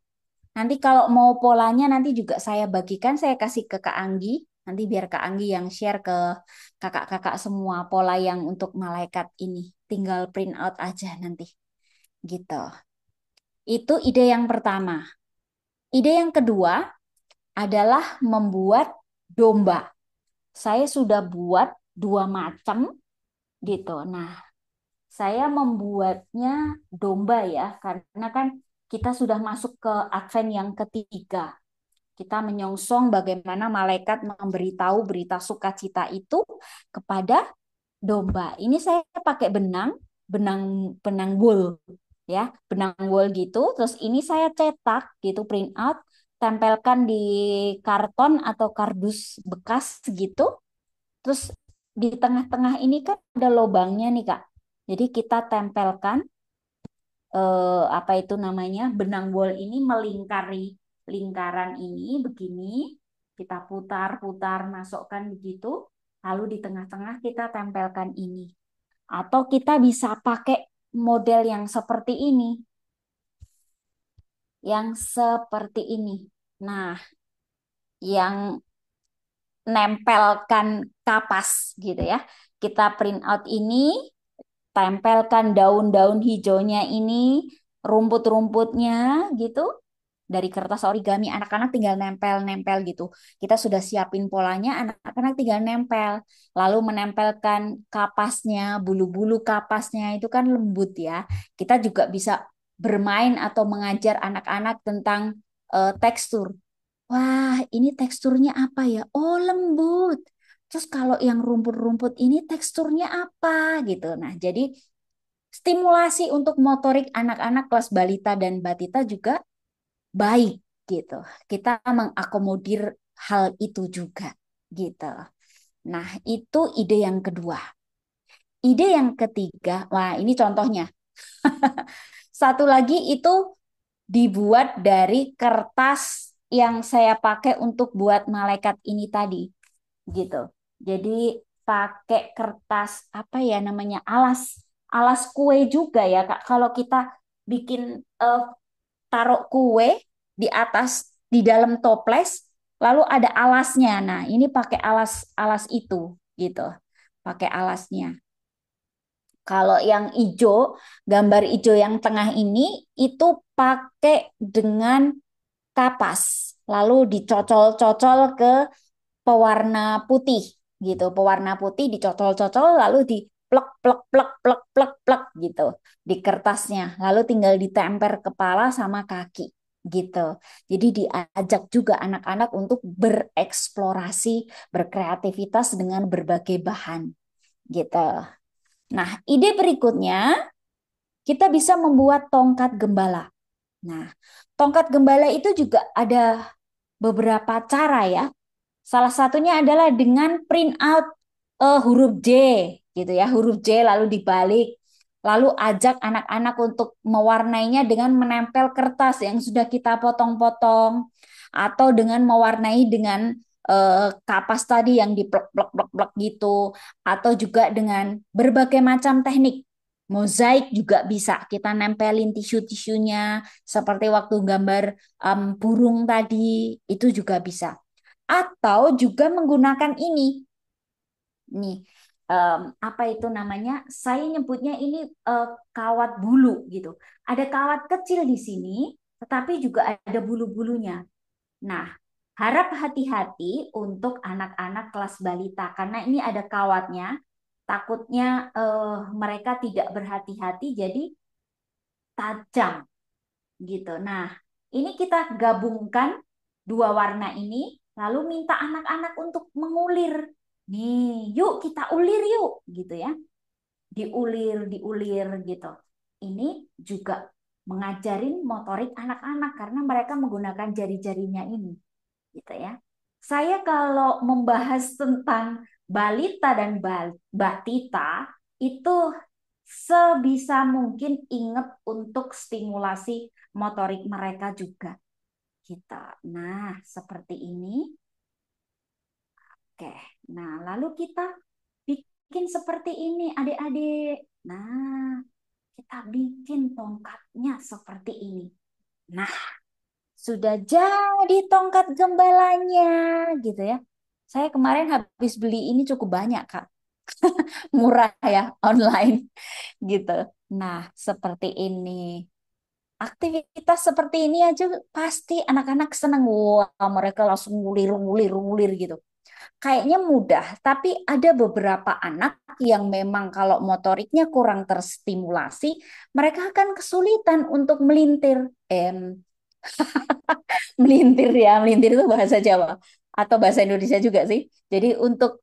Nanti kalau mau polanya nanti juga saya bagikan, saya kasih ke Kak Anggi. Nanti biar Kak Anggi yang share ke kakak-kakak semua pola yang untuk malaikat ini. Tinggal print out aja nanti. Gitu. Itu ide yang pertama. Ide yang kedua adalah membuat domba. Saya sudah buat dua macam gitu. Nah, saya membuatnya domba ya, karena kan kita sudah masuk ke Advent yang ketiga. Kita menyongsong bagaimana malaikat memberitahu berita sukacita itu kepada domba. Ini saya pakai benang, benang benang wool ya, benang wool gitu. Terus ini saya cetak gitu, print out, tempelkan di karton atau kardus bekas gitu. Terus di tengah-tengah ini kan ada lubangnya nih Kak. Jadi kita tempelkan apa itu namanya benang wol ini melingkari lingkaran ini begini, kita putar-putar masukkan begitu, lalu di tengah-tengah kita tempelkan ini. Atau kita bisa pakai model yang seperti ini. Nah, yang nempelkan kapas gitu ya. Kita print out ini, tempelkan daun-daun hijaunya ini, rumput-rumputnya gitu. Dari kertas origami, anak-anak tinggal nempel-nempel gitu. Kita sudah siapin polanya, anak-anak tinggal nempel. Lalu menempelkan kapasnya, bulu-bulu kapasnya itu kan lembut ya. Kita juga bisa bermain atau mengajar anak-anak tentang tekstur. Wah, ini teksturnya apa ya? Oh, lembut. Terus kalau yang rumput-rumput ini teksturnya apa gitu. Nah, jadi stimulasi untuk motorik anak-anak kelas balita dan batita juga baik gitu. Kita mengakomodir hal itu juga gitu. Nah, itu ide yang kedua. Ide yang ketiga, wah ini contohnya. Satu lagi itu dibuat dari kertas yang saya pakai untuk buat malaikat ini tadi gitu. Jadi pakai kertas apa ya namanya alas alas kue juga ya Kak. Kalau kita bikin eh, taruh kue di atas di dalam toples, lalu ada alasnya. Nah, ini pakai alas alas itu gitu. Pakai alasnya. Kalau yang hijau, gambar hijau yang tengah ini itu pakai dengan kapas, lalu dicocol-cocol ke pewarna putih gitu. Pewarna putih dicocol-cocol lalu di plek plek plek plek plek plek gitu di kertasnya. Lalu tinggal ditempel kepala sama kaki gitu. Jadi diajak juga anak-anak untuk bereksplorasi, berkreativitas dengan berbagai bahan gitu. Nah, ide berikutnya kita bisa membuat tongkat gembala. Nah, tongkat gembala itu juga ada beberapa cara ya. Salah satunya adalah dengan print out huruf J, gitu ya, huruf J lalu dibalik. Lalu ajak anak-anak untuk mewarnainya dengan menempel kertas yang sudah kita potong-potong, atau dengan mewarnai dengan kapas tadi yang diplek-plek-plek gitu, atau juga dengan berbagai macam teknik. Mozaik juga bisa kita nempelin tisu-tisunya seperti waktu gambar burung tadi, itu juga bisa. Atau juga menggunakan ini nih, apa itu namanya, saya nyebutnya ini eh, kawat bulu gitu. Ada kawat kecil di sini tetapi juga ada bulu-bulunya. Nah, harap hati-hati untuk anak-anak kelas balita karena ini ada kawatnya, takutnya mereka tidak berhati-hati jadi tajam gitu. Nah, ini kita gabungkan dua warna ini, lalu minta anak-anak untuk mengulir. Nih, yuk kita ulir yuk, gitu ya. Diulir, diulir gitu. Ini juga mengajarin motorik anak-anak karena mereka menggunakan jari-jarinya ini, gitu ya. Saya kalau membahas tentang balita dan batita itu sebisa mungkin ingat untuk stimulasi motorik mereka juga. Kita. Nah, seperti ini. Oke. Nah, lalu kita bikin seperti ini, adik-adik. Nah, kita bikin tongkatnya seperti ini. Nah, sudah jadi tongkat gembalanya, gitu ya. Saya kemarin habis beli ini cukup banyak, Kak. Murah ya, online gitu. Nah, seperti ini. Aktivitas seperti ini aja pasti anak-anak senang. Wah, mereka langsung ngulir-ngulir-ngulir gitu. Kayaknya mudah, tapi ada beberapa anak yang memang kalau motoriknya kurang terstimulasi, mereka akan kesulitan untuk melintir. Melintir ya, melintir itu bahasa Jawa atau bahasa Indonesia juga sih. Jadi untuk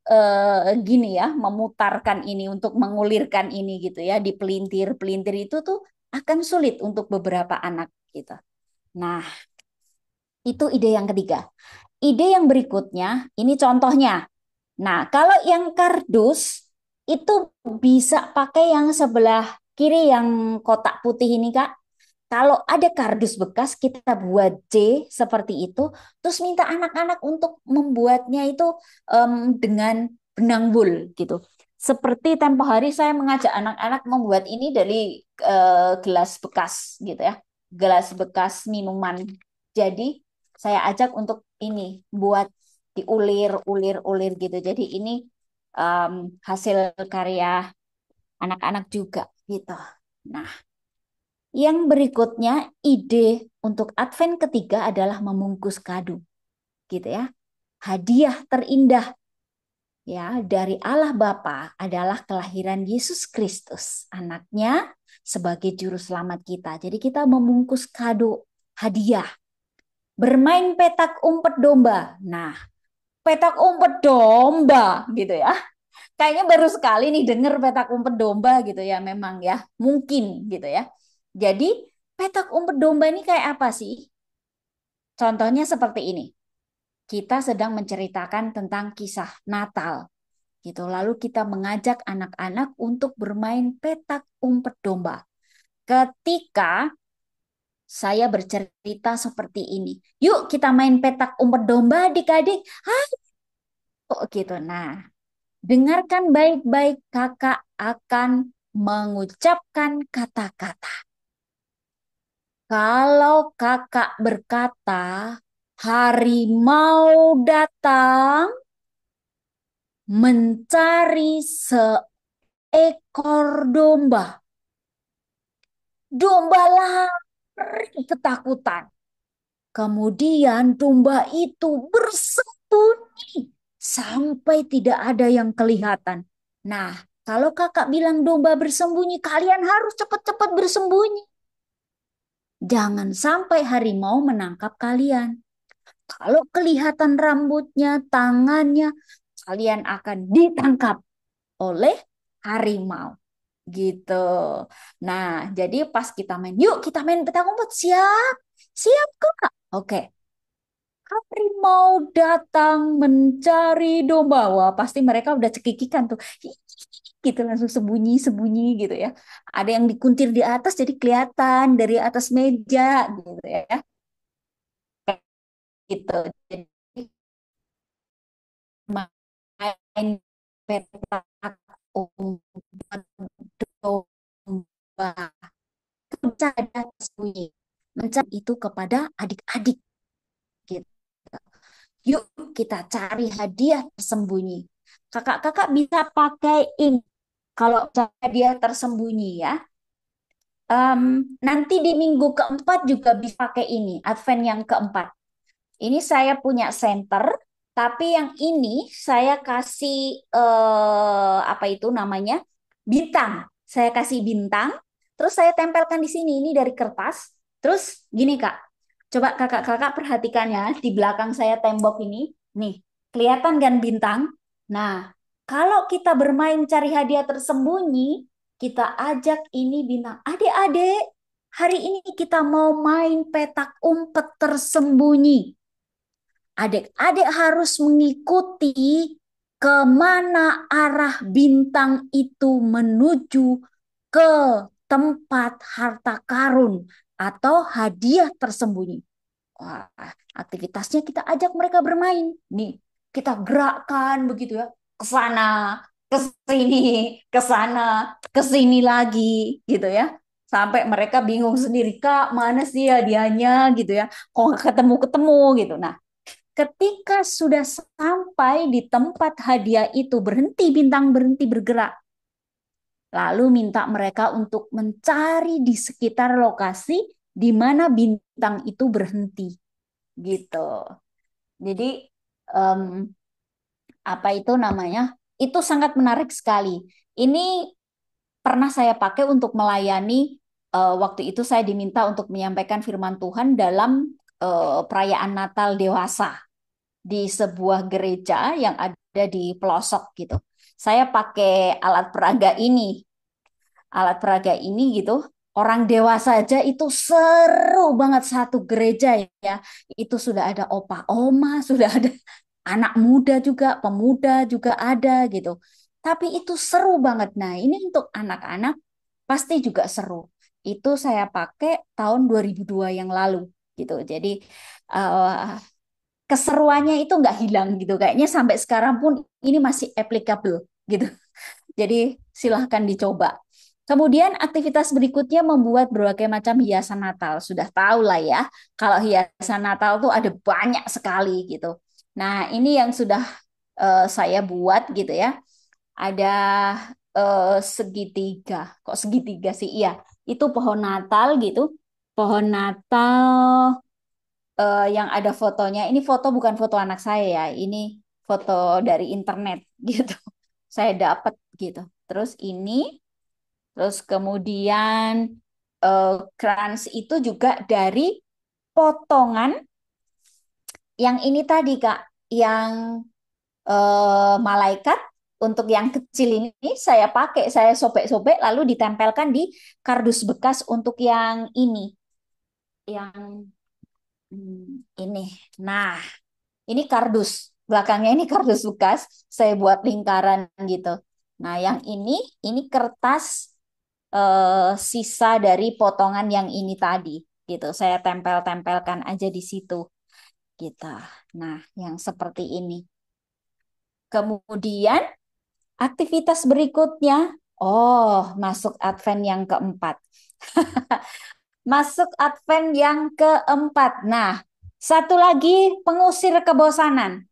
gini ya, memutarkan ini, untuk mengulirkan ini gitu ya, di pelintir-pelintir itu tuh akan sulit untuk beberapa anak gitu. Nah, itu ide yang ketiga. Ide yang berikutnya, ini contohnya. Nah, kalau yang kardus itu bisa pakai yang sebelah kiri yang kotak putih ini, Kak. Kalau ada kardus bekas, kita buat J seperti itu, terus minta anak-anak untuk membuatnya itu dengan benang bul gitu. Seperti tempo hari saya mengajak anak-anak membuat ini dari gelas bekas gitu ya, gelas bekas minuman. Jadi saya ajak untuk ini buat diulir-ulir-ulir gitu. Jadi ini hasil karya anak-anak juga gitu. Nah, yang berikutnya, ide untuk Advent ketiga adalah membungkus kado, gitu ya. Hadiah terindah ya dari Allah Bapa adalah kelahiran Yesus Kristus, anaknya sebagai juru selamat kita. Jadi kita membungkus kado hadiah, bermain petak umpet domba. Nah, petak umpet domba gitu ya. Kayaknya baru sekali nih denger petak umpet domba gitu ya, memang ya, mungkin gitu ya. Jadi petak umpet domba ini kayak apa sih? Contohnya seperti ini. Kita sedang menceritakan tentang kisah Natal gitu. Lalu kita mengajak anak-anak untuk bermain petak umpet domba. Ketika saya bercerita seperti ini, yuk kita main petak umpet domba adik-adik. Hah, kok gitu. Nah, dengarkan baik-baik, kakak akan mengucapkan kata-kata. Kalau kakak berkata, harimau datang mencari seekor domba. Domba lari ketakutan. Kemudian domba itu bersembunyi sampai tidak ada yang kelihatan. Nah, kalau kakak bilang domba bersembunyi, kalian harus cepat-cepat bersembunyi. Jangan sampai harimau menangkap kalian. Kalau kelihatan rambutnya, tangannya, kalian akan ditangkap oleh harimau. Gitu. Nah, jadi pas kita main, yuk kita main petak umpet. Siap? Siap, Kak? Oke. harimau datang mencari domba. Wah, pasti mereka udah cekikikan tuh. Gitu langsung sembunyi-sembunyi gitu ya. Ada yang dikuntir di atas jadi kelihatan dari atas meja gitu ya. Gitu. Jadi main petak umpet domba. Mencari sembunyi. Mencari itu kepada adik-adik gitu. Yuk kita cari hadiah tersembunyi. Kakak-kakak bisa pakai ini. Kalau cari hadiah tersembunyi ya. Nanti di minggu keempat juga bisa pakai ini. Advent yang keempat. Ini saya punya center, tapi yang ini saya kasih apa itu namanya? Bintang. Saya kasih bintang, terus saya tempelkan di sini. Ini dari kertas. Terus gini Kak, coba kakak-kakak perhatikan ya di belakang saya tembok ini. Nih, kelihatan kan bintang? Nah, kalau kita bermain cari hadiah tersembunyi, kita ajak ini bintang. Adik-adik, hari ini kita mau main petak umpet tersembunyi. Adik-adik harus mengikuti kemana arah bintang itu menuju ke tempat harta karun atau hadiah tersembunyi. Wah, aktivitasnya kita ajak mereka bermain. Nih, kita gerakkan begitu ya. Ke sana, ke sini, ke sana, ke sini lagi gitu ya. Sampai mereka bingung sendiri, Kak, mana sih hadiahnya gitu ya. Kok nggak ketemu-ketemu gitu. Nah, ketika sudah sampai di tempat hadiah itu, berhenti bintang, berhenti bergerak. Lalu minta mereka untuk mencari di sekitar lokasi di mana bintang itu berhenti. Gitu. Jadi em, apa itu namanya? Itu sangat menarik sekali. Ini pernah saya pakai untuk melayani waktu itu saya diminta untuk menyampaikan firman Tuhan dalam perayaan Natal dewasa di sebuah gereja yang ada di pelosok gitu. Saya pakai alat peraga ini. Alat peraga ini gitu. Orang dewasa aja itu seru banget satu gereja ya. Itu sudah ada opa oma, sudah ada anak muda juga, pemuda juga ada gitu. Tapi itu seru banget. Nah, ini untuk anak-anak pasti juga seru. Itu saya pakai tahun 2002 yang lalu gitu. Jadi eh, keseruannya itu nggak hilang gitu. Kayaknya sampai sekarang pun ini masih applicable gitu. Jadi silahkan dicoba. Kemudian aktivitas berikutnya membuat berbagai macam hiasan Natal. Sudah tahu lah ya, kalau hiasan Natal tuh ada banyak sekali gitu. Nah, ini yang sudah saya buat gitu ya. Ada segitiga. Kok segitiga sih? Iya, itu pohon Natal gitu. Pohon Natal yang ada fotonya. Ini foto bukan foto anak saya ya. Ini foto dari internet gitu. Saya dapat gitu. Terus ini, terus kemudian crans itu juga dari potongan yang ini tadi Kak, yang malaikat. Untuk yang kecil ini saya pakai, saya sobek-sobek lalu ditempelkan di kardus bekas untuk yang yang ini. Nah, ini kardus. Belakangnya ini kardus bekas. Saya buat lingkaran gitu. Nah, yang ini kertas sisa dari potongan yang ini tadi. Gitu. Saya tempel-tempelkan aja di situ. Gitu. Nah, yang seperti ini. Kemudian, aktivitas berikutnya. Oh, masuk Advent yang keempat. Masuk Advent yang keempat. Nah, satu lagi pengusir kebosanan.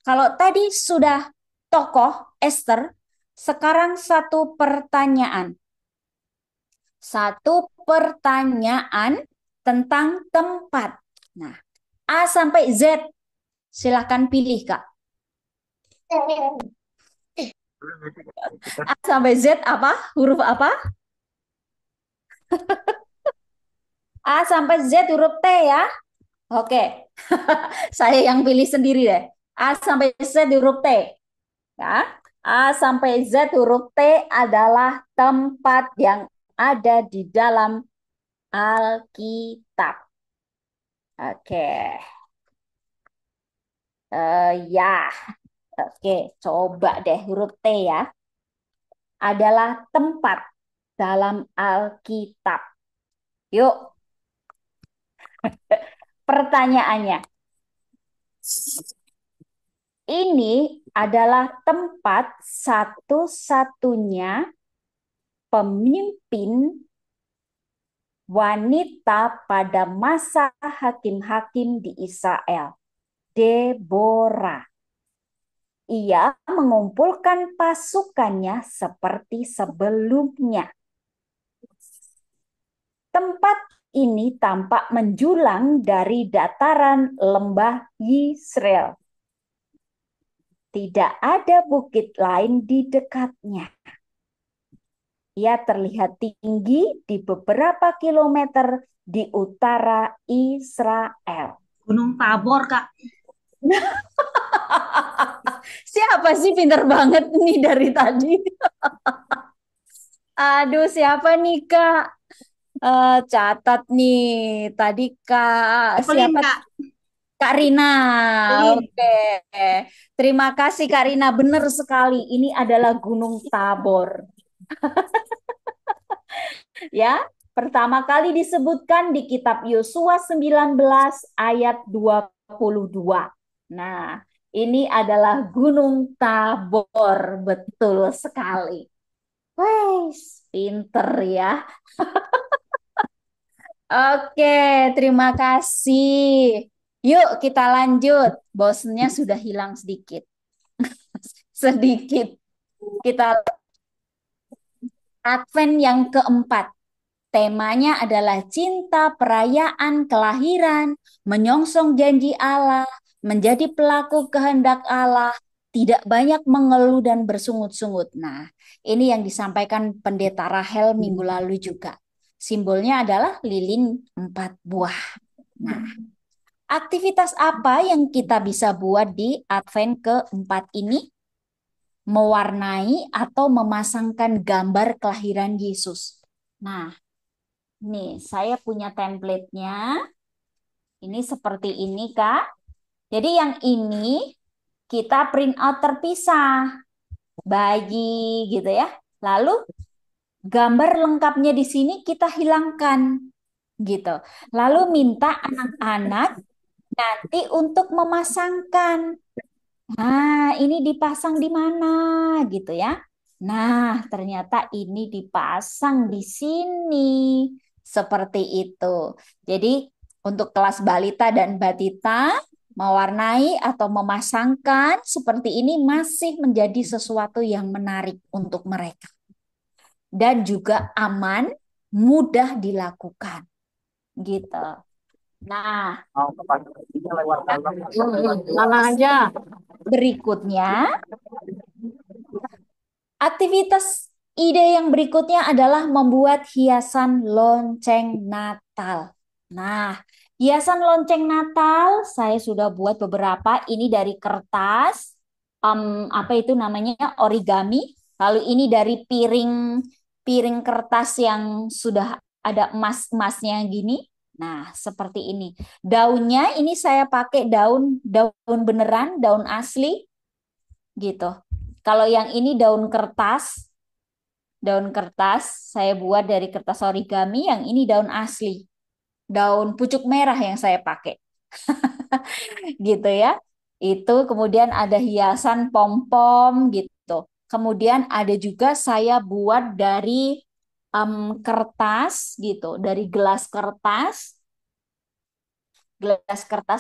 Kalau tadi sudah tokoh Esther, sekarang satu pertanyaan. Satu pertanyaan tentang tempat. Nah, A sampai Z. Silahkan pilih, Kak. A sampai Z apa? Huruf apa? A sampai Z huruf T ya. Oke. Saya yang pilih sendiri deh. A sampai Z huruf T. Ya. A sampai Z huruf T adalah tempat yang ada di dalam Alkitab. Oke. Ya, oke. Coba deh huruf T ya. Adalah tempat dalam Alkitab. Yuk, pertanyaannya. Ini adalah tempat satu-satunya pemimpin wanita pada masa hakim-hakim di Israel, Deborah. Ia mengumpulkan pasukannya seperti sebelumnya. Tempat ini tampak menjulang dari dataran lembah Yisrael. Tidak ada bukit lain di dekatnya. Ia terlihat tinggi di beberapa kilometer di utara Israel. Gunung Tabor, Kak. Siapa sih pinter banget nih dari tadi? Aduh, siapa nih, Kak? Catat nih. Tadi Kak, Evelyn, siapa? Kak. Kak Rina. Evelyn. Oke. Terima kasih, Kak Rina. Benar sekali. Ini adalah Gunung Tabor. Ya, pertama kali disebutkan di kitab Yosua 19 ayat 22. Nah, ini adalah Gunung Tabor, betul sekali. Wes, pinter ya. Oke, terima kasih. Yuk kita lanjut. Bosennya sudah hilang sedikit. Sedikit. Kita Advent yang keempat. Temanya adalah cinta, perayaan, kelahiran, menyongsong janji Allah, menjadi pelaku kehendak Allah, tidak banyak mengeluh dan bersungut-sungut. Nah, ini yang disampaikan Pendeta Rahel minggu lalu juga. Simbolnya adalah lilin 4 buah. Nah, aktivitas apa yang kita bisa buat di Advent keempat ini? Mewarnai atau memasangkan gambar kelahiran Yesus. Nah, nih, saya punya template-nya. Ini seperti ini, Kak. Jadi yang ini kita print out terpisah. Bayi gitu ya. Lalu gambar lengkapnya di sini kita hilangkan gitu. Lalu minta anak-anak nanti untuk memasangkan. Nah, ini dipasang di mana gitu ya. Nah, ternyata ini dipasang di sini. Seperti itu. Jadi, untuk kelas balita dan batita, mewarnai atau memasangkan seperti ini masih menjadi sesuatu yang menarik untuk mereka. Dan juga aman, mudah dilakukan. Gitu. Nah, Lama aja. berikutnya, aktivitas ide yang berikutnya adalah membuat hiasan lonceng Natal. Nah, hiasan lonceng Natal saya sudah buat beberapa. Ini dari kertas, apa itu namanya origami. Lalu ini dari piring kertas yang sudah ada emas-emasnya gini. Nah, seperti ini. Daunnya ini saya pakai daun daun beneran, daun asli gitu. Kalau yang ini daun kertas saya buat dari kertas origami, yang ini daun asli, daun pucuk merah yang saya pakai, gitu ya. Itu kemudian ada hiasan pom-pom gitu. Kemudian ada juga saya buat dari kertas gitu, dari gelas kertas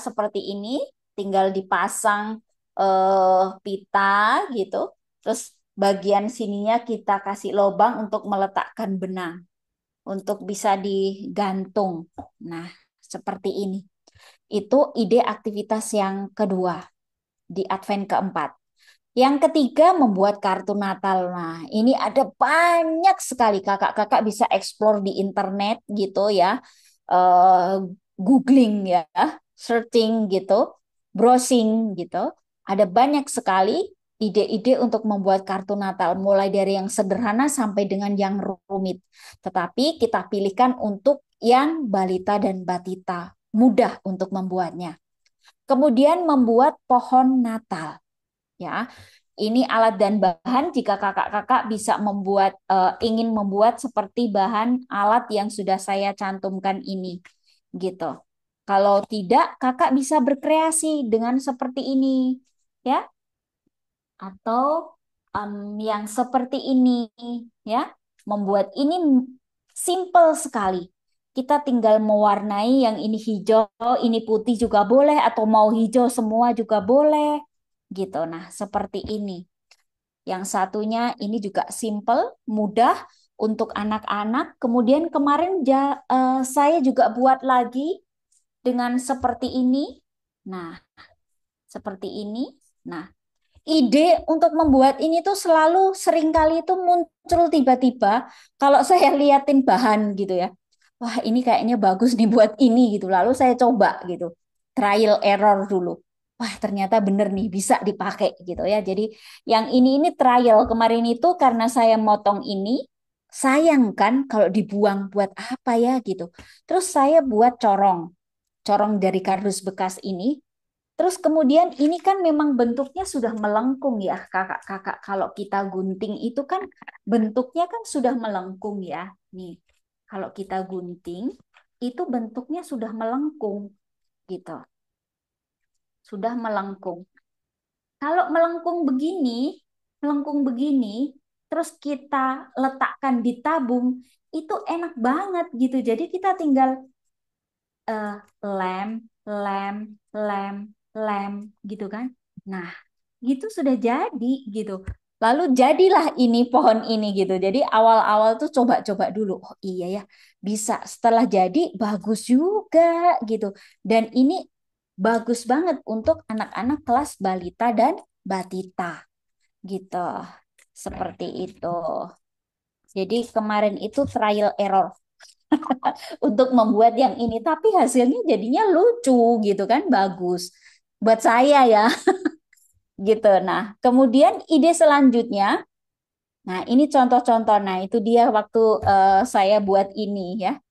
seperti ini, tinggal dipasang pita gitu. Terus bagian sininya kita kasih lubang untuk meletakkan benang, untuk bisa digantung. Nah, seperti ini. Itu ide aktivitas yang kedua di Advent keempat. Yang ketiga, membuat kartu Natal. Nah, ini ada banyak sekali. Kakak-kakak bisa explore di internet gitu ya. Eh, Googling ya, searching gitu, browsing gitu. Ada banyak sekali ide-ide untuk membuat kartu Natal, mulai dari yang sederhana sampai dengan yang rumit. Tetapi kita pilihkan untuk yang balita dan batita, mudah untuk membuatnya. Kemudian membuat pohon Natal. Ya, ini alat dan bahan jika kakak-kakak bisa ingin membuat seperti bahan alat yang sudah saya cantumkan ini, gitu. Kalau tidak, kakak bisa berkreasi dengan seperti ini, ya, atau yang seperti ini, ya. Membuat ini simple sekali. Kita tinggal mewarnai yang ini hijau, ini putih juga boleh, atau mau hijau semua juga boleh, gitu. Nah, seperti ini. Yang satunya ini juga simple, mudah untuk anak-anak. Kemudian kemarin saya juga buat lagi dengan seperti ini. Nah, seperti ini. Nah, ide untuk membuat ini tuh selalu seringkali itu muncul tiba-tiba kalau saya liatin bahan gitu ya. Wah, ini kayaknya bagus nih buat ini gitu. Lalu saya coba gitu. Trial error dulu. Wah, ternyata bener nih bisa dipakai gitu ya. Jadi yang ini trial kemarin itu karena saya motong ini, sayang kan kalau dibuang buat apa ya gitu. Terus saya buat corong dari kardus bekas ini. Terus kemudian ini kan memang bentuknya sudah melengkung ya, kakak-kakak. Kalau kita gunting itu kan bentuknya kan sudah melengkung ya. Nih, kalau kita gunting itu bentuknya sudah melengkung gitu. Sudah melengkung. Kalau melengkung begini, terus kita letakkan di tabung, itu enak banget gitu. Jadi kita tinggal eh, lem, lem, lem, lem gitu kan. Nah, gitu sudah jadi gitu. Lalu jadilah ini pohon ini gitu. Jadi awal-awal tuh coba-coba dulu. Oh iya ya, bisa. Setelah jadi bagus juga gitu. Dan ini bagus banget untuk anak-anak kelas balita dan batita gitu. Seperti itu. Jadi kemarin itu trial error untuk membuat yang ini, tapi hasilnya jadinya lucu gitu kan, bagus buat saya ya gitu. Nah, kemudian ide selanjutnya, nah ini contoh-contoh. Nah, itu dia waktu saya buat ini ya,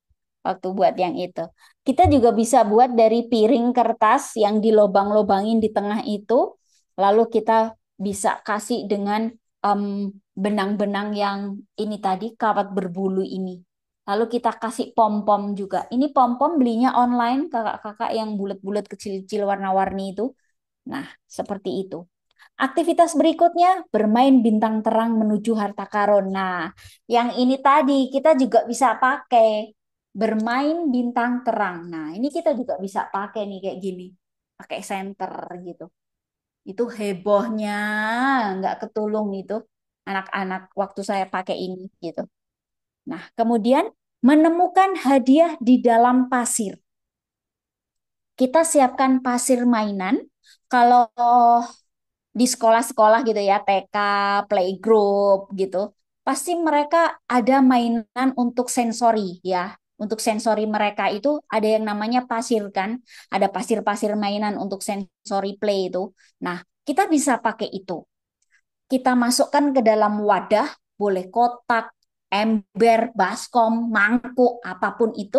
waktu buat yang itu. Kita juga bisa buat dari piring kertas yang dilobang-lobangin di tengah itu, lalu kita bisa kasih dengan em, benang-benang yang ini tadi, kawat berbulu ini. Lalu kita kasih pom-pom juga. Ini pom-pom belinya online, kakak-kakak yang bulat-bulat kecil-kecil warna-warni itu. Nah, seperti itu. Aktivitas berikutnya bermain bintang terang menuju harta karun. Nah, yang ini tadi kita juga bisa pakai bermain bintang terang. Nah, ini kita juga bisa pakai nih kayak gini. Pakai senter gitu. Itu hebohnya nggak ketulung itu anak-anak waktu saya pakai ini gitu. Nah, kemudian menemukan hadiah di dalam pasir. Kita siapkan pasir mainan. Kalau di sekolah-sekolah gitu ya, TK, playgroup gitu, pasti mereka ada mainan untuk sensori ya. Untuk sensori mereka itu ada yang namanya pasir kan, ada pasir-pasir mainan untuk sensori play itu. Nah, kita bisa pakai itu. Kita masukkan ke dalam wadah, boleh kotak, ember, baskom, mangkuk, apapun itu,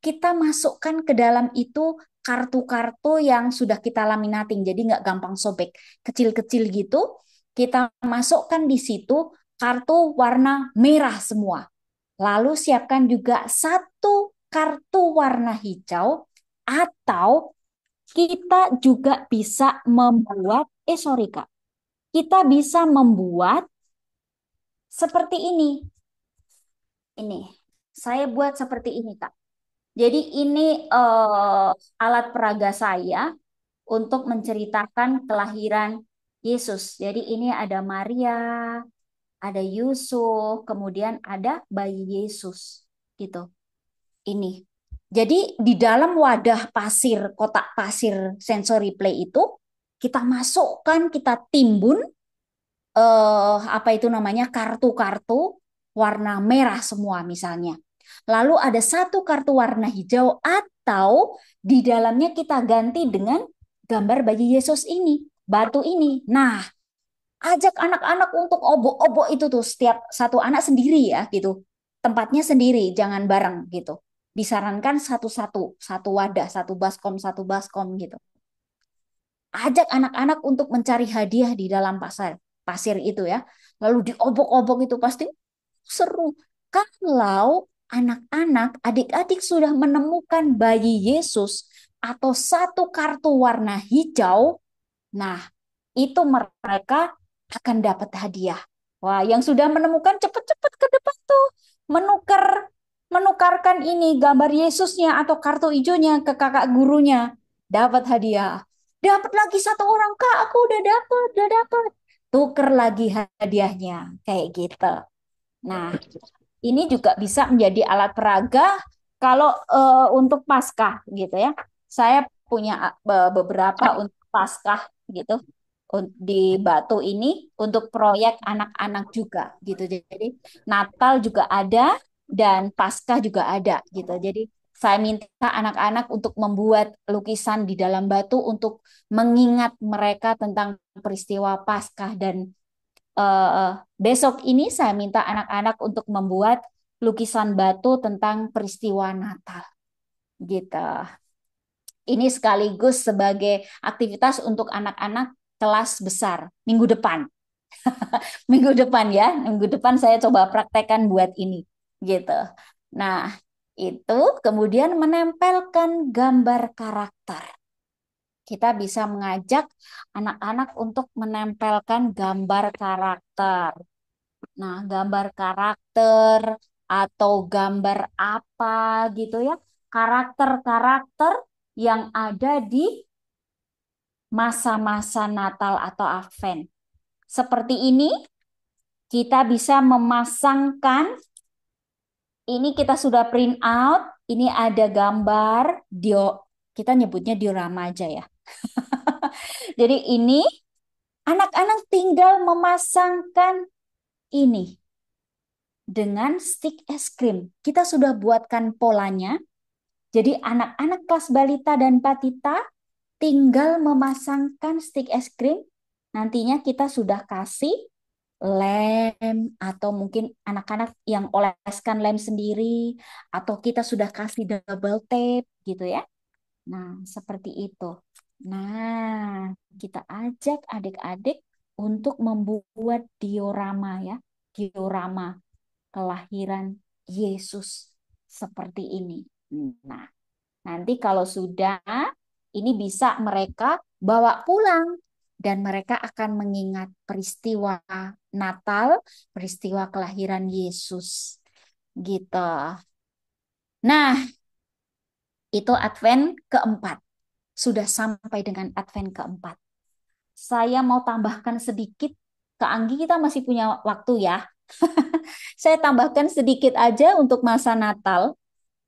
kita masukkan ke dalam itu kartu-kartu yang sudah kita laminating, jadi nggak gampang sobek, kecil-kecil gitu. Kita masukkan di situ kartu warna merah semua. Lalu siapkan juga satu kartu warna hijau, atau kita juga bisa membuat, sorry Kak, kita bisa membuat seperti ini. Ini, saya buat seperti ini Kak. Jadi ini alat peraga saya untuk menceritakan kelahiran Yesus. Jadi ini ada Maria, ada Yusuf, kemudian ada bayi Yesus gitu. Ini. Jadi di dalam wadah pasir, kotak pasir sensory play itu kita masukkan, kita timbun apa itu namanya kartu-kartu warna merah semua misalnya. Lalu ada satu kartu warna hijau atau di dalamnya kita ganti dengan gambar bayi Yesus ini, batu ini. Nah, ajak anak-anak untuk obok-obok itu tuh setiap satu anak sendiri ya gitu. Tempatnya sendiri, jangan bareng gitu. Disarankan satu-satu, satu wadah, satu baskom gitu. Ajak anak-anak untuk mencari hadiah di dalam pasar pasir itu ya. Lalu diobok-obok itu pasti seru. Kalau anak-anak, adik-adik sudah menemukan bayi Yesus atau satu kartu warna hijau, nah itu mereka akan dapat hadiah. Wah, yang sudah menemukan cepat-cepat ke depan tuh menukar menukarkan ini gambar Yesusnya atau kartu hijaunya ke kakak gurunya, dapat hadiah. Dapat lagi satu orang, Kak, aku udah dapat, udah dapat. Tuker lagi hadiahnya, kayak gitu. Nah, ini juga bisa menjadi alat peraga kalau untuk Paskah gitu ya. Saya punya beberapa untuk Paskah gitu di Batu ini untuk proyek anak-anak juga gitu. Jadi Natal juga ada dan Paskah juga ada gitu. Jadi saya minta anak-anak untuk membuat lukisan di dalam batu untuk mengingat mereka tentang peristiwa Paskah dan besok ini saya minta anak-anak untuk membuat lukisan batu tentang peristiwa Natal gitu. Ini sekaligus sebagai aktivitas untuk anak-anak kelas besar minggu depan. Minggu depan ya, minggu depan saya coba praktekkan buat ini gitu. Nah, itu kemudian menempelkan gambar karakter. Kita bisa mengajak anak-anak untuk menempelkan gambar karakter. Nah, gambar karakter atau gambar apa gitu ya. Karakter-karakter yang ada di masa-masa Natal atau Advent. Seperti ini, kita bisa memasangkan, ini kita sudah print out, ini ada gambar, kita nyebutnya diorama aja ya. Jadi ini, anak-anak tinggal memasangkan ini dengan stick es krim. Kita sudah buatkan polanya. Jadi anak-anak kelas balita dan patita tinggal memasangkan stick es krim. Nantinya kita sudah kasih lem atau mungkin anak-anak yang oleskan lem sendiri atau kita sudah kasih double tape gitu ya. Nah, seperti itu. Nah, kita ajak adik-adik untuk membuat diorama ya. Diorama kelahiran Yesus seperti ini. Nah, nanti kalau sudah, ini bisa mereka bawa pulang dan mereka akan mengingat peristiwa Natal, peristiwa kelahiran Yesus. Gitu. Nah, itu Advent keempat. Sudah sampai dengan Advent keempat. Saya mau tambahkan sedikit, ke Anggi kita masih punya waktu ya. Saya tambahkan sedikit aja untuk masa Natal.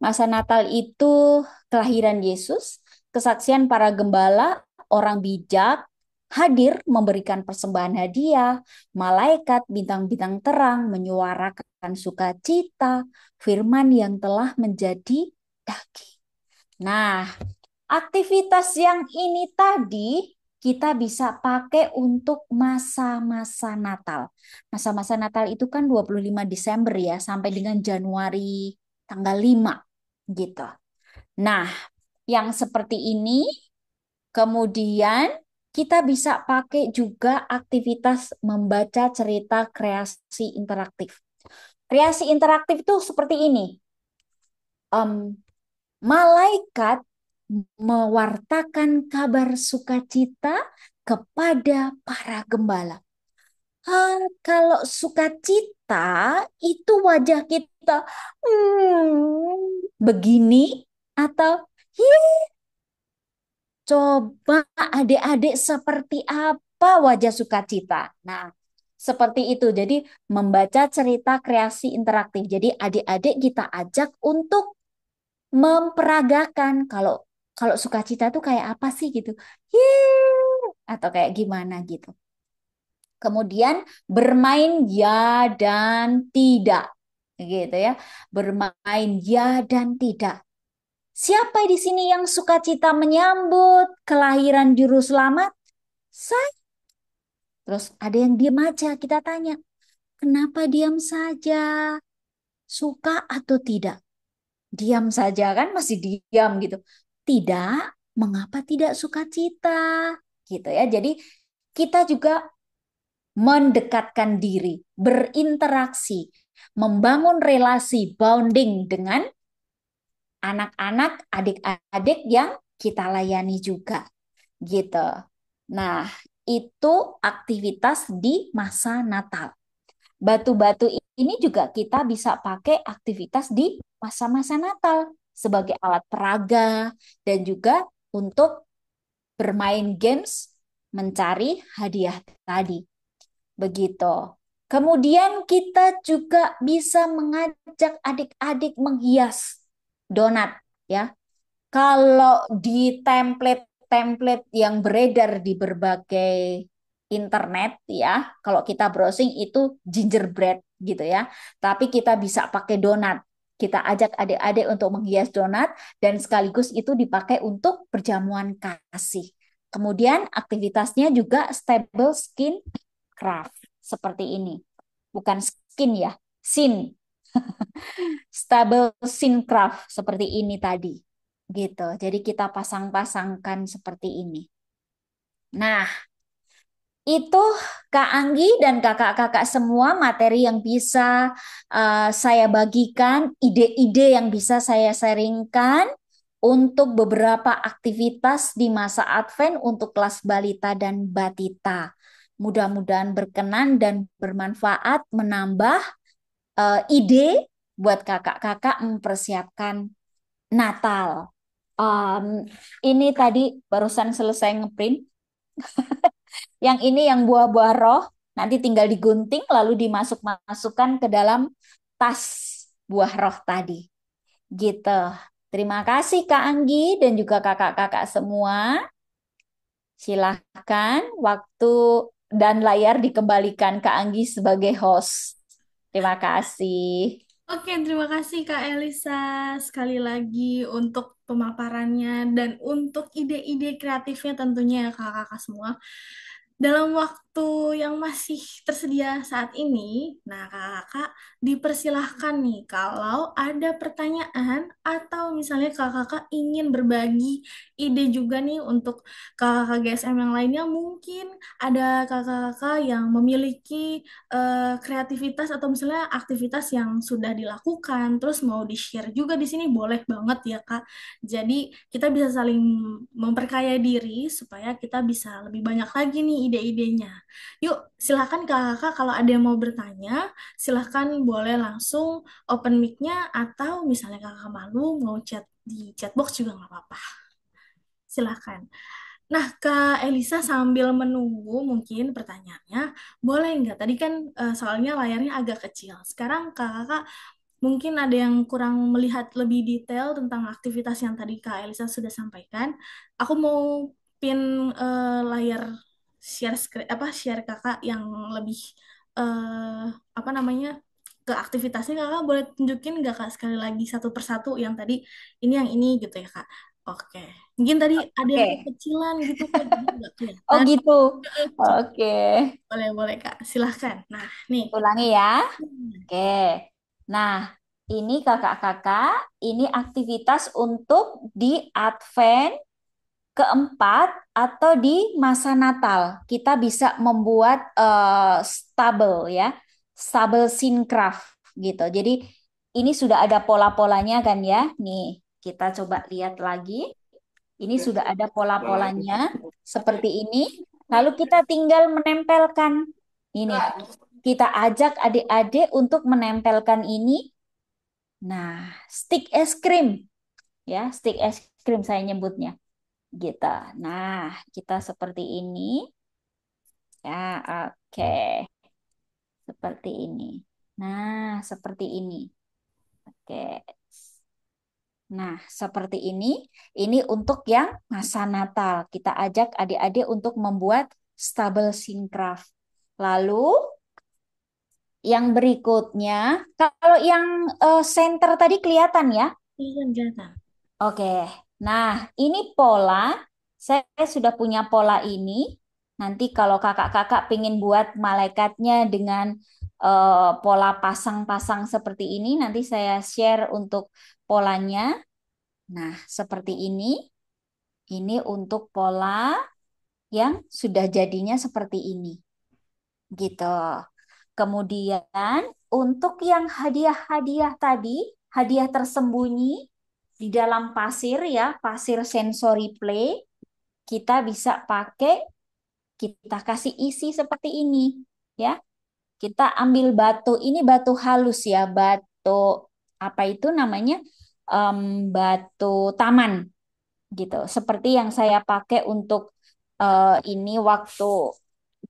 Masa Natal itu kelahiran Yesus, kesaksian para gembala, orang bijak, hadir memberikan persembahan hadiah, malaikat bintang-bintang terang menyuarakan sukacita, firman yang telah menjadi daging. Nah, aktivitas yang ini tadi kita bisa pakai untuk masa-masa Natal. Masa-masa Natal itu kan 25 Desember ya, sampai dengan Januari tanggal 5 gitu. Nah, yang seperti ini kemudian kita bisa pakai juga aktivitas membaca cerita kreasi interaktif. Kreasi interaktif itu seperti ini. Malaikat mewartakan kabar sukacita kepada para gembala. Kalau sukacita itu wajah kita begini atau "Hih, coba adik-adik seperti apa wajah sukacita. Nah, seperti itu. Jadi membaca cerita kreasi interaktif. Jadi adik-adik kita ajak untuk memperagakan kalau kalau sukacita tuh kayak apa sih gitu. Atau kayak gimana gitu. Kemudian bermain ya dan tidak gitu ya. Bermain ya dan tidak. Siapa di sini yang sukacita menyambut kelahiran juru selamat? Saya. Terus ada yang diam aja, kita tanya, kenapa diam saja? Suka atau tidak? Diam saja kan masih diam gitu. Tidak, mengapa tidak sukacita? gitu ya. Jadi kita juga mendekatkan diri, berinteraksi, membangun relasi bonding dengan anak-anak, adik-adik yang kita layani juga gitu. Nah, itu aktivitas di masa Natal. Batu-batu ini juga kita bisa pakai aktivitas di masa-masa Natal sebagai alat peraga dan juga untuk bermain games mencari hadiah tadi. Begitu. Kemudian kita juga bisa mengajak adik-adik menghias donat ya. Kalau di template-template yang beredar di berbagai internet ya, kalau kita browsing itu gingerbread gitu ya. Tapi kita bisa pakai donat. Kita ajak adik-adik untuk menghias donat dan sekaligus itu dipakai untuk perjamuan kasih. Kemudian aktivitasnya juga stable skin craft seperti ini. Bukan skin ya, sin. Stable scene craft seperti ini tadi. Gitu. Jadi kita pasang-pasangkan seperti ini. Nah, itu Kak Anggi dan kakak-kakak semua materi yang bisa saya bagikan, ide-ide yang bisa saya sharingkan untuk beberapa aktivitas di masa Advent untuk kelas balita dan batita. Mudah-mudahan berkenan dan bermanfaat menambah ide buat kakak-kakak mempersiapkan Natal. Um, ini tadi barusan selesai ngeprint. Yang ini yang buah-buah roh, nanti tinggal digunting lalu dimasukkan ke dalam tas buah roh tadi. Gitu. Terima kasih Kak Anggi dan juga kakak-kakak semua. Silahkan waktu dan layar dikembalikan Kak Anggi sebagai host. Terima kasih. Oke, terima kasih Kak Elisa sekali lagi untuk pemaparannya dan untuk ide-ide kreatifnya tentunya ya kakak-kakak semua. Dalam waktu yang masih tersedia saat ini, nah kakak-kakak dipersilahkan nih kalau ada pertanyaan atau misalnya kakak-kakak ingin berbagi ide juga nih untuk kakak-kakak GSM yang lainnya, mungkin ada kakak-kakak yang memiliki kreativitas atau misalnya aktivitas yang sudah dilakukan, terus mau di-share juga di sini boleh banget ya Kak. Jadi kita bisa saling memperkaya diri supaya kita bisa lebih banyak lagi nih ide-idenya. Yuk, silakan Kakak kalau ada yang mau bertanya, silakan boleh langsung open mic-nya atau misalnya Kakak malu mau chat di chatbox juga nggak apa-apa. Silakan. Nah, Kak Elisa sambil menunggu mungkin pertanyaannya, boleh nggak? Tadi kan soalnya layarnya agak kecil. Sekarang Kakak mungkin ada yang kurang melihat lebih detail tentang aktivitas yang tadi Kak Elisa sudah sampaikan. Aku mau pin layar share screen, share Kakak yang lebih apa namanya ke aktivitasnya. Kakak boleh tunjukin nggak Kak sekali lagi satu persatu yang tadi ini yang ini gitu ya Kak. Oke, mungkin tadi ada yang Oke. kekecilan gitu Kak, jadi nggak Oh kelihatan. gitu. Oke. Boleh boleh Kak, silahkan. Nah nih. Ulangi ya. Oke. Nah, ini kakak-kakak, ini aktivitas untuk di Advent keempat atau di masa Natal. Kita bisa membuat stabel ya, stabel sincraft gitu. Jadi ini sudah ada pola-polanya kan ya. Nih, kita coba lihat lagi. Ini sudah ada pola-polanya seperti ini. Lalu kita tinggal menempelkan ini. Kita ajak adik-adik untuk menempelkan ini. Nah, stick es krim ya, stick es krim saya nyebutnya gitu. Nah, kita seperti ini. Ya, oke. Seperti ini. Nah, seperti ini. Oke. Nah, seperti ini. Ini untuk yang masa Natal. Kita ajak adik-adik untuk membuat stabel sincraft. Lalu, yang berikutnya, kalau yang center tadi kelihatan ya? Iya, kelihatan. Oke, nah ini pola, saya sudah punya pola ini. Nanti kalau kakak-kakak pengen buat malaikatnya dengan pola pasang-pasang seperti ini, nanti saya share untuk polanya. Nah, seperti ini. Ini untuk pola. yang sudah jadinya seperti ini, gitu. Kemudian untuk yang hadiah-hadiah tadi, hadiah tersembunyi di dalam pasir ya, pasir sensory play, kita bisa pakai, kita kasih isi seperti ini ya. Kita ambil batu, ini batu halus ya, batu apa itu namanya? Em, Batu taman gitu. Seperti yang saya pakai untuk ini waktu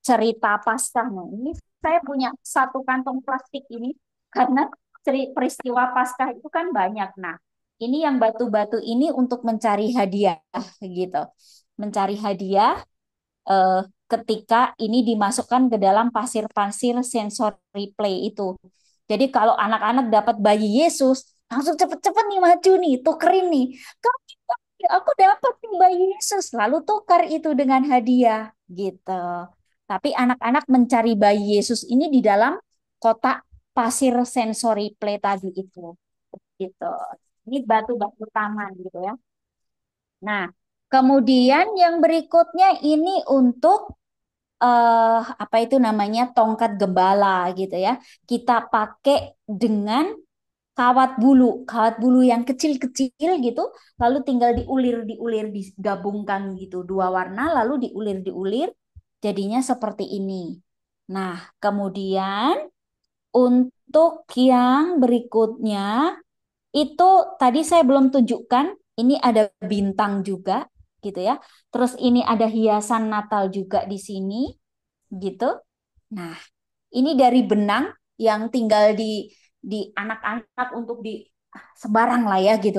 cerita Paskah. Nah, ini saya punya satu kantong plastik ini karena peristiwa Paskah itu kan banyak. Nah, ini yang batu-batu ini untuk mencari hadiah gitu. Mencari hadiah eh, ketika ini dimasukkan ke dalam pasir-pasir sensory play itu. Jadi kalau anak-anak dapat bayi Yesus, langsung cepet-cepet nih maju nih, tukerin nih. Aku dapat nih bayi Yesus, lalu tukar itu dengan hadiah gitu. Tapi anak-anak mencari bayi Yesus ini di dalam kotak pasir sensory play tadi itu gitu. Ini batu-batu taman gitu ya. Nah, kemudian yang berikutnya ini untuk apa itu namanya tongkat gembala gitu ya. Kita pakai dengan kawat bulu yang kecil-kecil gitu, lalu tinggal diulir, digabungkan gitu, dua warna, lalu diulir, jadinya seperti ini. Nah, kemudian untuk yang berikutnya itu tadi saya belum tunjukkan, ini ada bintang juga gitu ya. Terus ini ada hiasan Natal juga di sini gitu. Nah, ini dari benang yang tinggal di anak-anak untuk di sebarang lah ya gitu.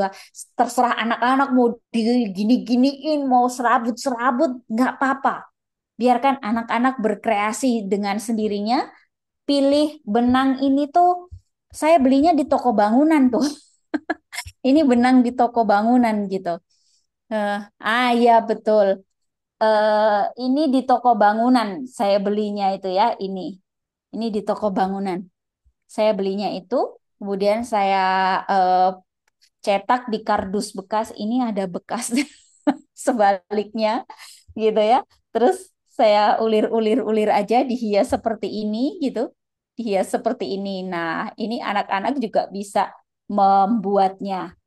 Terserah anak-anak mau digini-giniin, mau serabut-serabut, nggak apa-apa. Biarkan anak-anak berkreasi dengan sendirinya. Pilih benang ini tuh, saya belinya di toko bangunan tuh. Ini benang di toko bangunan gitu. Eh, iya betul. Ini di toko bangunan saya belinya itu ya ini. Ini di toko bangunan. Saya belinya itu, kemudian saya eh, cetak di kardus bekas. Ini ada bekas sebaliknya gitu ya. Terus saya ulir aja dihias seperti ini gitu. Dihias seperti ini. Nah, ini anak-anak juga bisa membuatnya.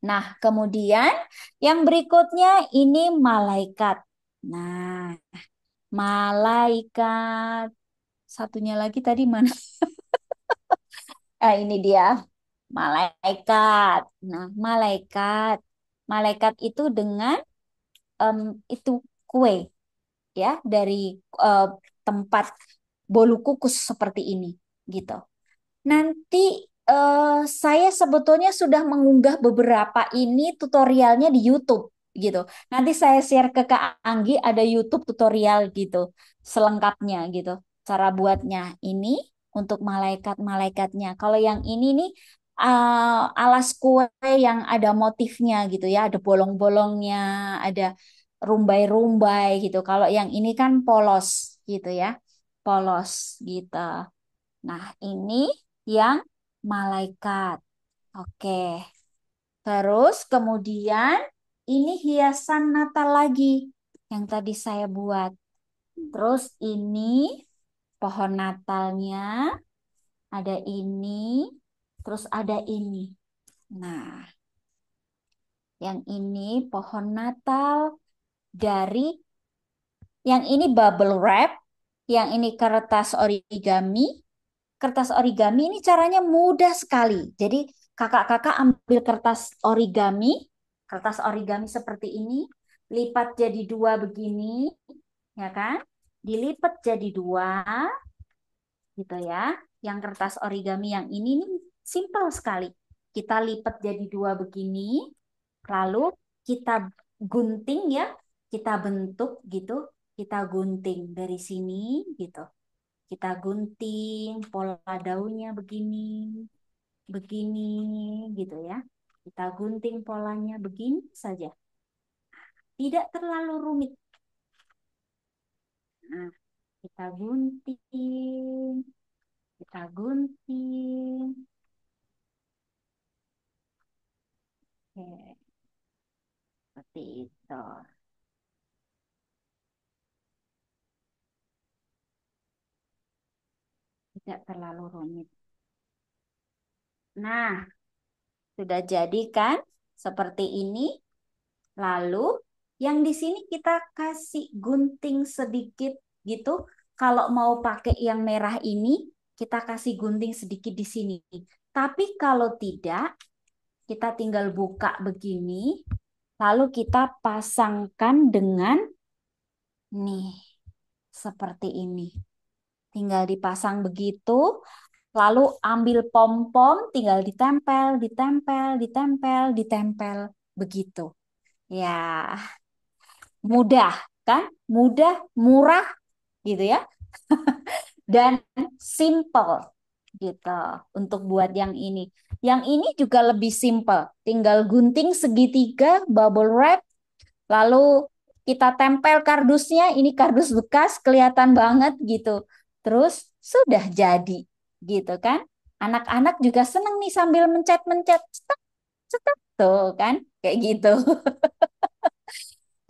Nah, kemudian yang berikutnya ini malaikat. Nah, malaikat. Satunya lagi tadi mana? Ini dia. Malaikat. Nah, malaikat. Malaikat itu dengan em, itu kue ya dari eh, tempat bolu kukus seperti ini gitu. Nanti saya sebetulnya sudah mengunggah beberapa ini tutorialnya di YouTube gitu. Nanti saya share ke Kak Anggi ada YouTube tutorial gitu selengkapnya gitu. Cara buatnya ini untuk malaikat-malaikatnya. Kalau yang ini nih alas kue yang ada motifnya gitu ya, ada bolong-bolongnya, ada rumbai-rumbai gitu. Kalau yang ini kan polos gitu ya. Polos gitu. Nah, ini yang malaikat. Oke. Terus kemudian ini hiasan Natal lagi yang tadi saya buat. Terus ini pohon Natalnya, ada ini, terus ada ini. Nah, yang ini pohon Natal dari yang ini bubble wrap, yang ini kertas origami. Kertas origami ini caranya mudah sekali. Jadi kakak-kakak ambil kertas origami seperti ini, lipat jadi dua begini, ya kan? Dilipat jadi dua, gitu ya. Yang kertas origami yang ini nih simple sekali. Kita lipat jadi dua begini, lalu kita gunting ya, kita bentuk gitu, kita gunting dari sini gitu. Kita gunting pola daunnya begini, begini gitu ya. Kita gunting polanya begini saja. Tidak terlalu rumit. Nah, kita gunting, kita gunting. Oke, seperti itu. Tidak terlalu rumit. Nah, sudah jadi kan? Seperti ini. Lalu yang di sini kita kasih gunting sedikit gitu. Kalau mau pakai yang merah ini, kita kasih gunting sedikit di sini. Tapi kalau tidak, kita tinggal buka begini. Lalu kita pasangkan dengan nih, seperti ini. Tinggal dipasang begitu. Lalu ambil pom-pom, tinggal ditempel, ditempel, ditempel, ditempel. Begitu. Ya, mudah kan? Mudah, murah gitu ya. Dan simple gitu untuk buat yang ini. Yang ini juga lebih simple. Tinggal gunting segitiga, bubble wrap, lalu kita tempel kardusnya. Ini kardus bekas, kelihatan banget gitu. Terus sudah jadi gitu kan. Anak-anak juga seneng nih sambil mencet-mencet. Cetak, cetak tuh kan. Kayak gitu.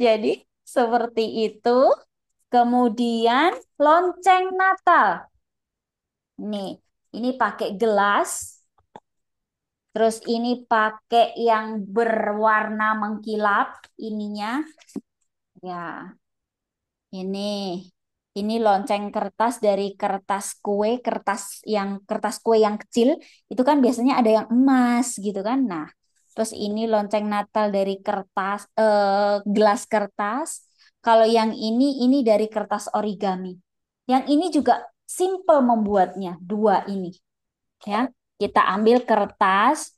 Jadi seperti itu. Kemudian lonceng Natal. Nih, ini pakai gelas. Terus ini pakai yang berwarna mengkilap ininya. Ya, ini. Ini lonceng kertas dari kertas kue yang kecil. Itu kan biasanya ada yang emas gitu kan. Nah, terus ini lonceng Natal dari gelas kertas. Kalau yang ini dari kertas origami. Yang ini juga simple membuatnya, dua ini. Ya, kita ambil kertas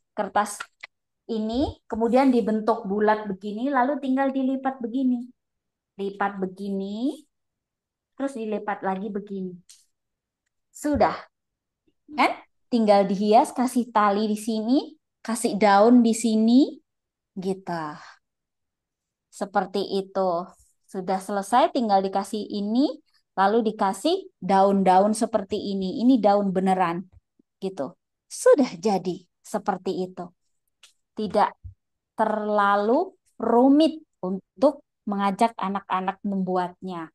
ini, kemudian dibentuk bulat begini, lalu tinggal dilipat begini. Lipat begini, terus dilipat lagi begini. Sudah, kan? Tinggal dihias, kasih tali di sini, kasih daun di sini, gitu. Seperti itu. Sudah selesai, tinggal dikasih ini, lalu dikasih daun-daun seperti ini. Ini daun beneran, gitu. Sudah jadi seperti itu. Tidak terlalu rumit untuk mengajak anak-anak membuatnya.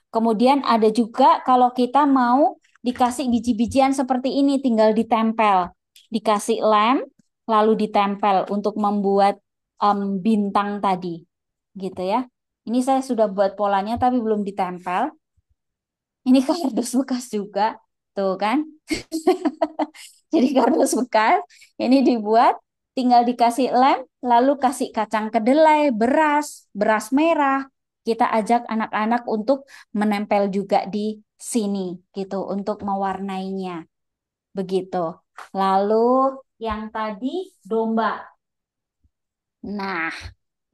Kemudian ada juga kalau kita mau dikasih biji-bijian seperti ini, tinggal ditempel. Dikasih lem, lalu ditempel untuk membuat bintang tadi. Gitu ya. Ini saya sudah buat polanya tapi belum ditempel. Ini kardus bekas juga. Tuh kan. Jadi kardus bekas. Ini dibuat, tinggal dikasih lem, lalu kasih kacang kedelai, beras merah. Kita ajak anak-anak untuk menempel juga di sini gitu untuk mewarnainya. Begitu. Lalu yang tadi domba. Nah,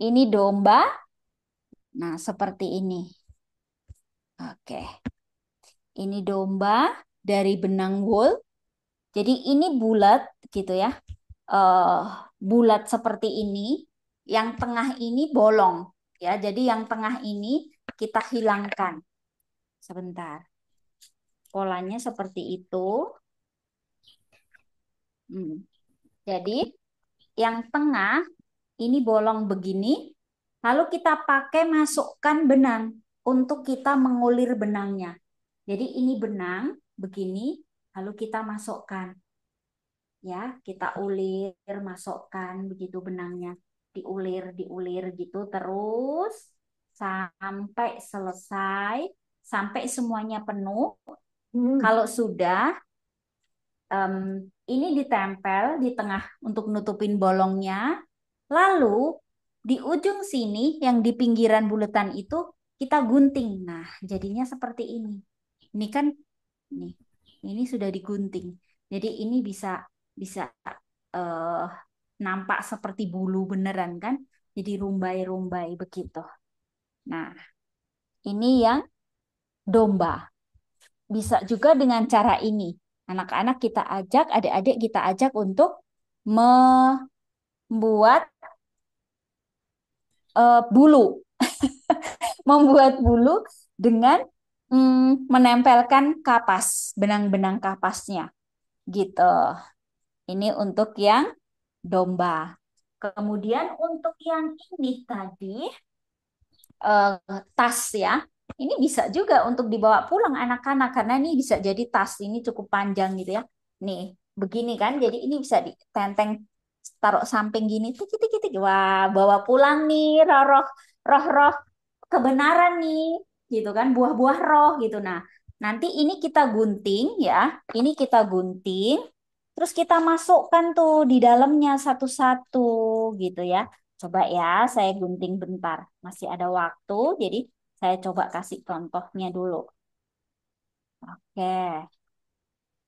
ini domba. Nah, seperti ini. Oke. Ini domba dari benang wool. Jadi ini bulat gitu ya. eh Bulat seperti ini. Yang tengah ini bolong ya. Jadi yang tengah ini kita hilangkan. Sebentar. Polanya seperti itu. Jadi yang tengah ini bolong begini. Lalu kita pakai masukkan benang untuk kita mengulir benangnya. Jadi ini benang begini, lalu kita masukkan. Ya, kita ulir, masukkan begitu benangnya. Diulir, diulir gitu terus sampai selesai, sampai semuanya penuh. Kalau sudah, ini ditempel di tengah untuk nutupin bolongnya. Lalu di ujung sini yang di pinggiran bulatan itu kita gunting. Nah, jadinya seperti ini. Ini kan nih, ini sudah digunting. Jadi ini bisa bisa eh, nampak seperti bulu beneran kan? Jadi rumbai-rumbai begitu. Nah, ini yang domba. Bisa juga dengan cara ini. Anak-anak kita ajak, adik-adik kita ajak untuk membuat bulu. Membuat bulu dengan menempelkan kapas, benang-benang kapasnya. Gitu. Ini untuk yang domba. Kemudian untuk yang ini tadi tas ya. Ini bisa juga untuk dibawa pulang anak-anak karena ini bisa jadi tas ini cukup panjang gitu ya. Nih, begini kan. Jadi ini bisa ditenteng taruh samping gini tik tik tik. Wah, bawa pulang nih roh-roh kebenaran nih gitu kan, buah-buah roh gitu. Nah, nanti ini kita gunting ya. Ini kita gunting terus kita masukkan tuh di dalamnya satu-satu gitu ya. Coba ya, saya gunting bentar. Masih ada waktu, jadi saya coba kasih contohnya dulu. Oke.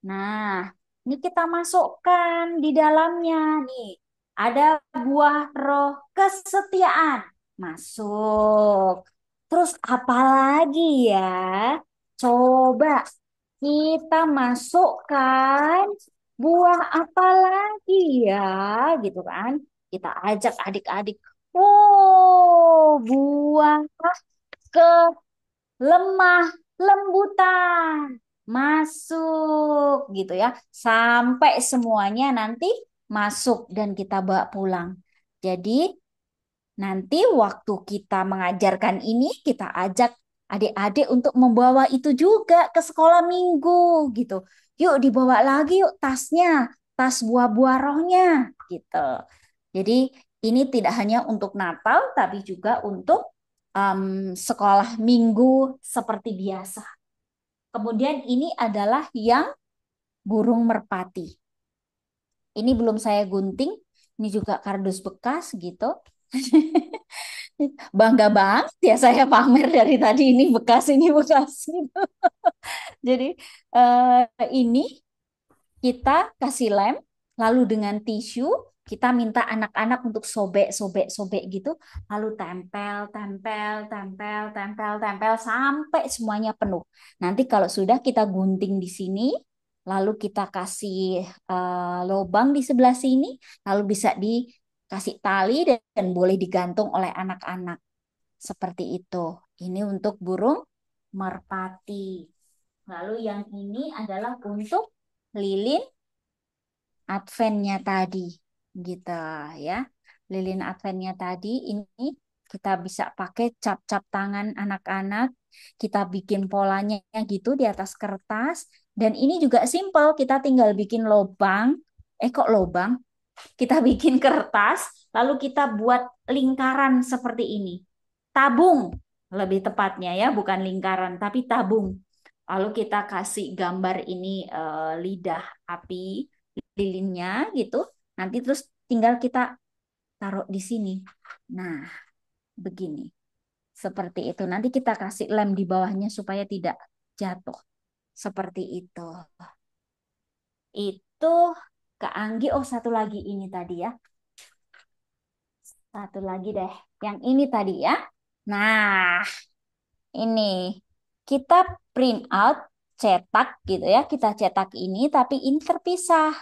Nah, ini kita masukkan di dalamnya nih. Ada buah roh kesetiaan. Masuk. Terus apa lagi ya? Coba kita masukkan buah apa lagi ya? Gitu kan. Kita ajak adik-adik. Oh, buah lemah lembutan masuk gitu ya sampai semuanya nanti masuk dan kita bawa pulang. Jadi nanti waktu kita mengajarkan ini kita ajak adik-adik untuk membawa itu juga ke sekolah minggu gitu. Yuk dibawa lagi yuk tasnya, tas buah-buah rohnya gitu. Jadi ini tidak hanya untuk Natal tapi juga untuk sekolah minggu seperti biasa. Kemudian ini adalah yang burung merpati. Ini belum saya gunting, ini juga kardus bekas gitu. Bangga banget ya saya pamer dari tadi ini bekas gitu. Jadi ini kita kasih lem, lalu dengan tisu kita minta anak-anak untuk sobek gitu, lalu tempel sampai semuanya penuh. Nanti kalau sudah kita gunting di sini, lalu kita kasih lubang di sebelah sini, lalu bisa dikasih tali dan boleh digantung oleh anak-anak. Seperti itu. Ini untuk burung merpati. Lalu yang ini adalah untuk lilin Adventnya tadi gitu ya. Lilin Adventnya tadi ini kita bisa pakai cap-cap tangan anak-anak, kita bikin polanya gitu di atas kertas dan ini juga simple, kita tinggal bikin lubang. Kok lubang? Kita bikin kertas, lalu kita buat lingkaran seperti ini. Tabung lebih tepatnya ya, bukan lingkaran tapi tabung. Lalu kita kasih gambar ini lidah api lilinnya gitu. Nanti terus tinggal kita taruh di sini. Nah, begini. Seperti itu. Nanti kita kasih lem di bawahnya supaya tidak jatuh. Seperti itu. Itu Kak Anggi. Oh, satu lagi ini tadi ya. Satu lagi deh. Yang ini tadi ya. Nah, ini kita print out, cetak gitu ya. Kita cetak ini, tapi ini terpisah.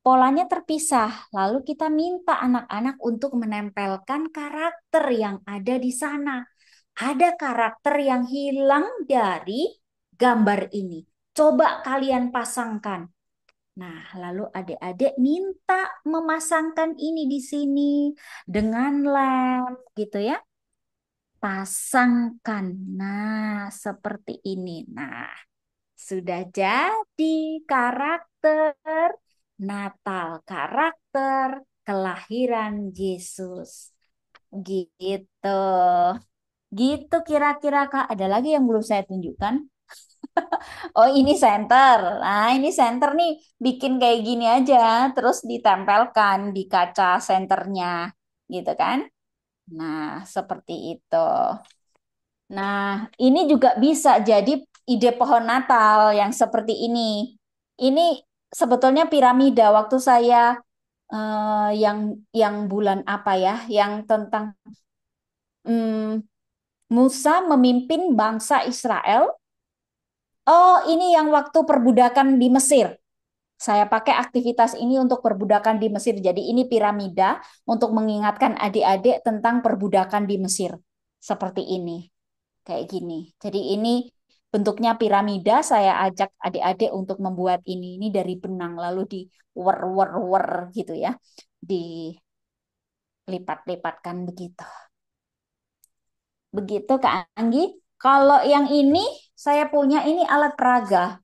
Polanya terpisah. Lalu kita minta anak-anak untuk menempelkan karakter yang ada di sana. Ada karakter yang hilang dari gambar ini. Coba kalian pasangkan. Nah, lalu adik-adik minta memasangkan ini di sini dengan lem gitu ya. Pasangkan. Nah, seperti ini. Nah, sudah jadi karakter Natal, karakter kelahiran Yesus. Gitu. Gitu kira-kira Kak. Ada lagi yang belum saya tunjukkan? Oh, ini center. Nah, ini center nih bikin kayak gini aja, terus ditempelkan di kaca senternya, gitu kan? Nah, seperti itu. Nah, ini juga bisa jadi ide pohon Natal yang seperti ini. Ini sebetulnya piramida waktu saya yang bulan apa ya, yang tentang hmm, Musa memimpin bangsa Israel. Oh, ini yang waktu perbudakan di Mesir. Saya pakai aktivitas ini untuk perbudakan di Mesir. Jadi ini piramida untuk mengingatkan adik-adik tentang perbudakan di Mesir. Seperti ini. Kayak gini. Jadi ini bentuknya piramida, saya ajak adik-adik untuk membuat ini. Ini dari benang lalu di wer gitu ya. Dilipat-lipatkan begitu. Begitu Kak Anggi. Kalau yang ini saya punya ini alat peraga.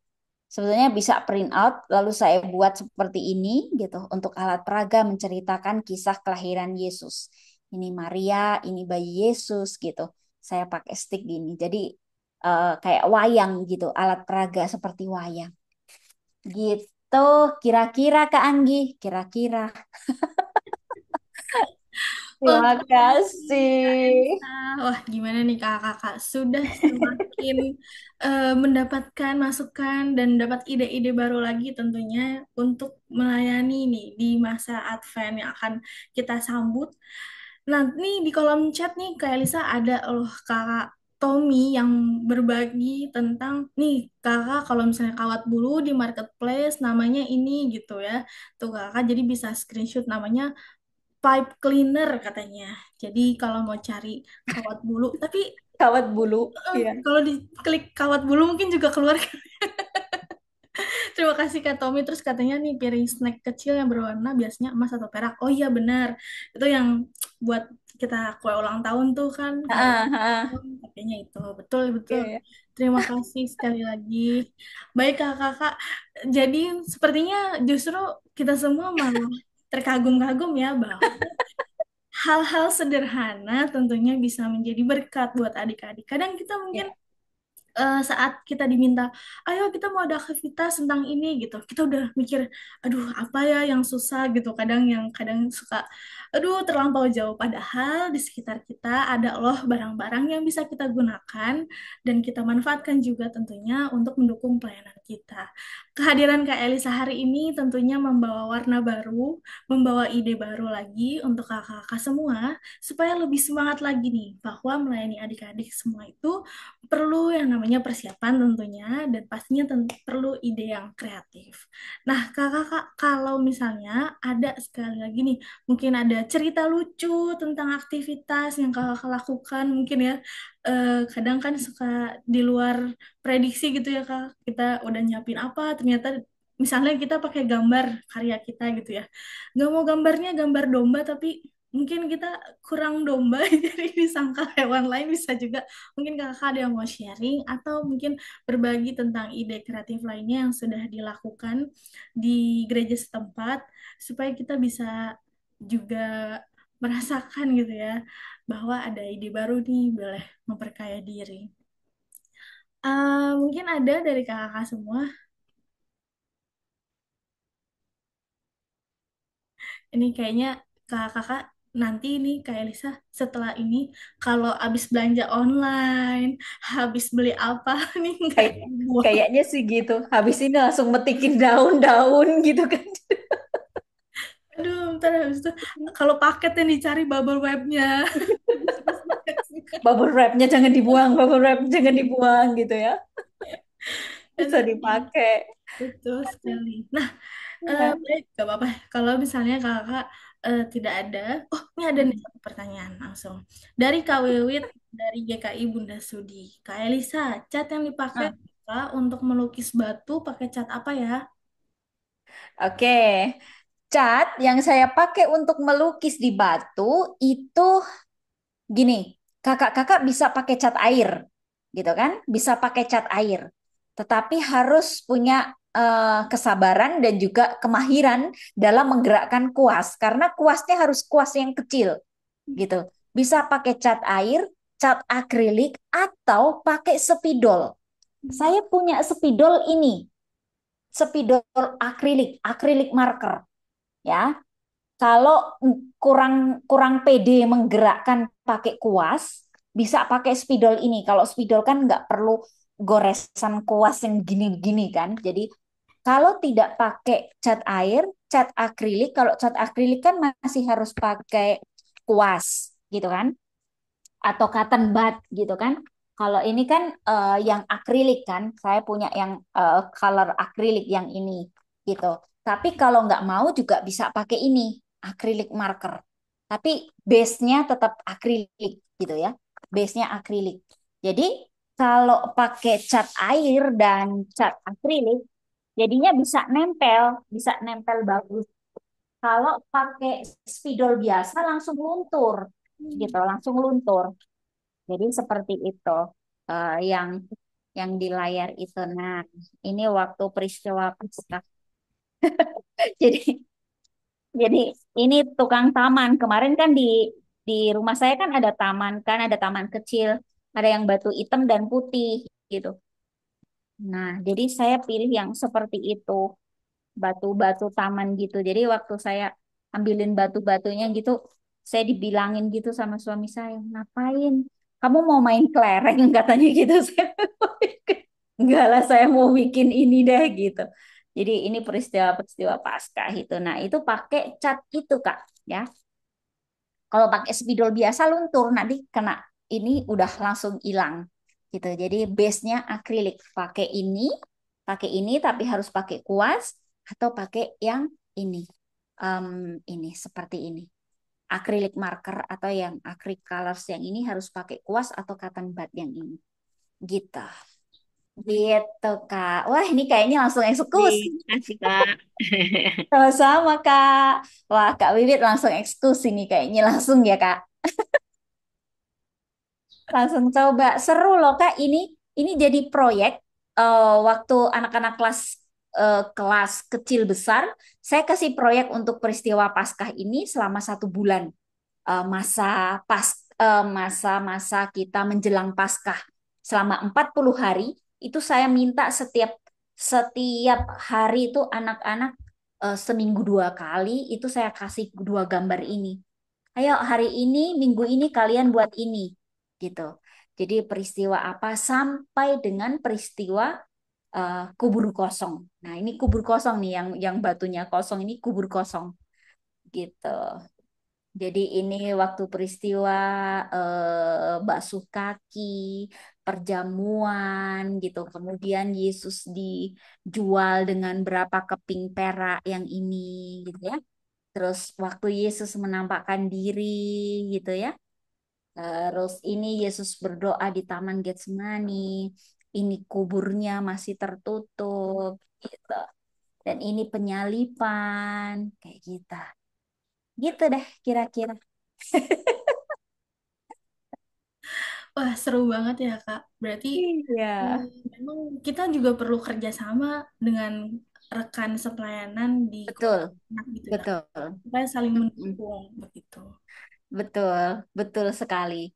Sebetulnya bisa print out, lalu saya buat seperti ini gitu untuk alat peraga menceritakan kisah kelahiran Yesus. Ini Maria, ini bayi Yesus gitu. Saya pakai stick gini. Jadi kayak wayang gitu, alat peraga seperti wayang. Gitu, kira-kira Kak Anggi, kira-kira. Terima Oke, Kak kasih. Elisa. Wah, gimana nih kakak-kakak? Sudah semakin mendapatkan masukan dan dapat ide-ide baru lagi tentunya untuk melayani nih di masa Advent yang akan kita sambut. Nah, nih di kolom chat nih Kak Elisa ada loh kakak Tommy yang berbagi tentang nih kakak kalau misalnya kawat bulu di marketplace namanya ini gitu ya. Tuh kakak jadi bisa screenshot namanya pipe cleaner katanya. Jadi kalau mau cari kawat bulu, tapi Kawat bulu. Iya. kalau diklik kawat bulu mungkin juga keluar. Terima kasih Kak Tommy. Terus katanya nih piring snack kecil yang berwarna biasanya emas atau perak. Oh iya benar. Itu yang buat kita kue ulang tahun tuh kan. Ah, ah. Katanya itu. Betul, betul. Iya, iya. Terima kasih sekali lagi. Baik kakak-kakak. Jadi sepertinya justru kita semua malah terkagum-kagum ya bahwa hal-hal sederhana tentunya bisa menjadi berkat buat adik-adik. Kadang kita mungkin Iya. saat kita diminta, ayo kita mau ada aktivitas tentang ini gitu, kita udah mikir, aduh apa ya yang susah gitu. Kadang suka, aduh terlampau jauh. Padahal di sekitar kita ada loh barang-barang yang bisa kita gunakan dan kita manfaatkan juga tentunya untuk mendukung pelayanan kita. Kehadiran Kak Elisa hari ini tentunya membawa warna baru, membawa ide baru lagi untuk kakak-kakak semua, supaya lebih semangat lagi nih, bahwa melayani adik-adik semua itu perlu yang namanya persiapan tentunya, dan pastinya perlu ide yang kreatif. Nah, kakak-kakak, kalau misalnya ada sekali lagi nih, mungkin ada cerita lucu tentang aktivitas yang kakak lakukan, mungkin ya, kadang kan suka di luar prediksi gitu ya Kak. Kita udah nyiapin apa, ternyata misalnya kita pakai gambar karya kita gitu ya. Nggak mau gambarnya gambar domba, tapi mungkin kita kurang domba, jadi disangka hewan lain bisa juga. Mungkin kakak ada yang mau sharing, atau mungkin berbagi tentang ide kreatif lainnya yang sudah dilakukan di gereja setempat, supaya kita bisa juga merasakan gitu ya, bahwa ada ide baru nih, boleh memperkaya diri. Mungkin ada dari kakak semua. Ini kayaknya kakak-kakak nanti nih Kak Elisa setelah ini kalau habis belanja online, habis beli apa nih nggak Kayak, dibuang. kayaknya sih gitu. Habis ini langsung metikin daun-daun gitu kan. Aduh, ntar habis itu kalau paket yang dicari bubble wrapnya. Bubble wrapnya jangan dibuang, bubble wrap jangan dibuang gitu ya. Bisa Aduh, dipakai. betul sekali. Nah, Ya. baik, gak apa-apa. Kalau misalnya kakak tidak ada, oh ini ada nih satu pertanyaan langsung. Dari Kak Wiwit, dari GKI Bunda Sudi. Kak Elisa, cat yang dipakai Ah, Kak untuk melukis batu pakai cat apa ya? oke. Cat yang saya pakai untuk melukis di batu itu gini, kakak-kakak bisa pakai cat air, gitu kan? Bisa pakai cat air, tetapi harus punya kesabaran dan juga kemahiran dalam menggerakkan kuas, karena kuasnya harus kuas yang kecil, gitu. Bisa pakai cat air, cat akrilik, atau pakai spidol. Saya punya spidol ini, spidol akrilik, akrilik marker, ya. Kalau kurang kurang pede menggerakkan pakai kuas, bisa pakai spidol ini. Kalau spidol kan nggak perlu goresan kuas yang gini-gini kan. Jadi kalau tidak pakai cat air, cat akrilik, kalau cat akrilik kan masih harus pakai kuas gitu kan, atau cotton bud gitu kan. Kalau ini kan yang akrilik kan, saya punya yang color akrilik yang ini gitu. Tapi kalau nggak mau juga bisa pakai ini, akrilik marker. Tapi base-nya tetap akrilik gitu ya. Base-nya akrilik. Jadi kalau pakai cat air dan cat akrilik, jadinya bisa nempel bagus. Kalau pakai spidol biasa langsung luntur gitu, langsung luntur. Jadi seperti itu. yang di layar itu. Nah, ini waktu peristiwa Paskah. Jadi jadi ini tukang taman. Kemarin kan di rumah saya kan ada taman kan, ada taman kecil, ada yang batu hitam dan putih gitu. Nah, jadi saya pilih yang seperti itu, batu-batu taman gitu. Jadi waktu saya ambilin batu-batunya gitu, saya dibilangin gitu sama suami saya, ngapain? Kamu mau main kelereng katanya gitu. Saya enggak lah, saya mau bikin ini deh gitu. Jadi ini peristiwa-peristiwa Paskah itu. Nah, itu pakai cat itu, Kak, ya. Kalau pakai spidol biasa luntur, nanti kena ini udah langsung hilang gitu. Jadi base-nya akrilik. Pakai ini tapi harus pakai kuas atau pakai yang ini. Em, ini seperti ini. Acrylic marker atau yang acrylic colors yang ini harus pakai kuas atau cotton bud yang ini. Gitu. Gitu, Kak. Wah, ini kayaknya langsung eksekusi. Terima kasih, Kak. Sama-sama, Kak. Wah, Kak Wiwit langsung eksekusi nih kayaknya langsung ya, Kak. Langsung coba. Seru loh, Kak. Ini jadi proyek waktu anak-anak kelas kecil besar, saya kasih proyek untuk peristiwa Paskah ini selama 1 bulan. Masa masa-masa kita menjelang Paskah selama 40 hari itu saya minta setiap setiap hari itu anak-anak seminggu 2 kali itu saya kasih 2 gambar ini. Ayo hari ini, minggu ini kalian buat ini gitu. Jadi peristiwa apa sampai dengan peristiwa kubur kosong. Nah, ini kubur kosong nih yang batunya kosong ini kubur kosong gitu. Jadi ini waktu peristiwa basuh kaki, perjamuan gitu. Kemudian Yesus dijual dengan berapa keping perak yang ini gitu ya. Terus waktu Yesus menampakkan diri gitu ya. Terus ini Yesus berdoa di Taman Getsemani. Ini kuburnya masih tertutup gitu. Dan ini penyalipan kayak gitu. Gitu deh kira-kira. Wah, seru banget ya, Kak. Berarti Iya, eh, memang kita juga perlu kerjasama dengan rekan sepelayanan di kelompok betul, anak gitu ya, betul. supaya saling Mm-mm. mendukung begitu. Betul, betul sekali.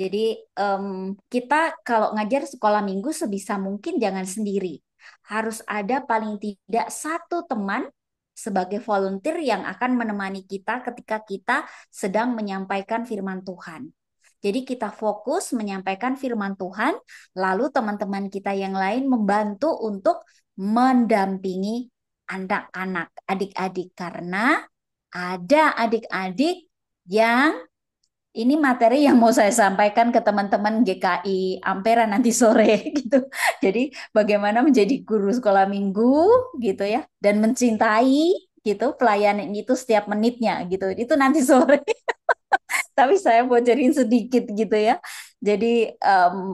Jadi em, kita kalau ngajar sekolah minggu sebisa mungkin jangan sendiri. Harus ada paling tidak satu teman sebagai volunteer yang akan menemani kita ketika kita sedang menyampaikan firman Tuhan. Jadi kita fokus menyampaikan firman Tuhan, lalu teman-teman kita yang lain membantu untuk mendampingi anak-anak, adik-adik karena ada adik-adik yang ini materi yang mau saya sampaikan ke teman-teman GKI Ampera nanti sore gitu. Jadi bagaimana menjadi guru sekolah minggu gitu ya dan mencintai gitu pelayanan itu setiap menitnya gitu. Itu nanti sore. Tapi saya bocorin sedikit gitu ya. Jadi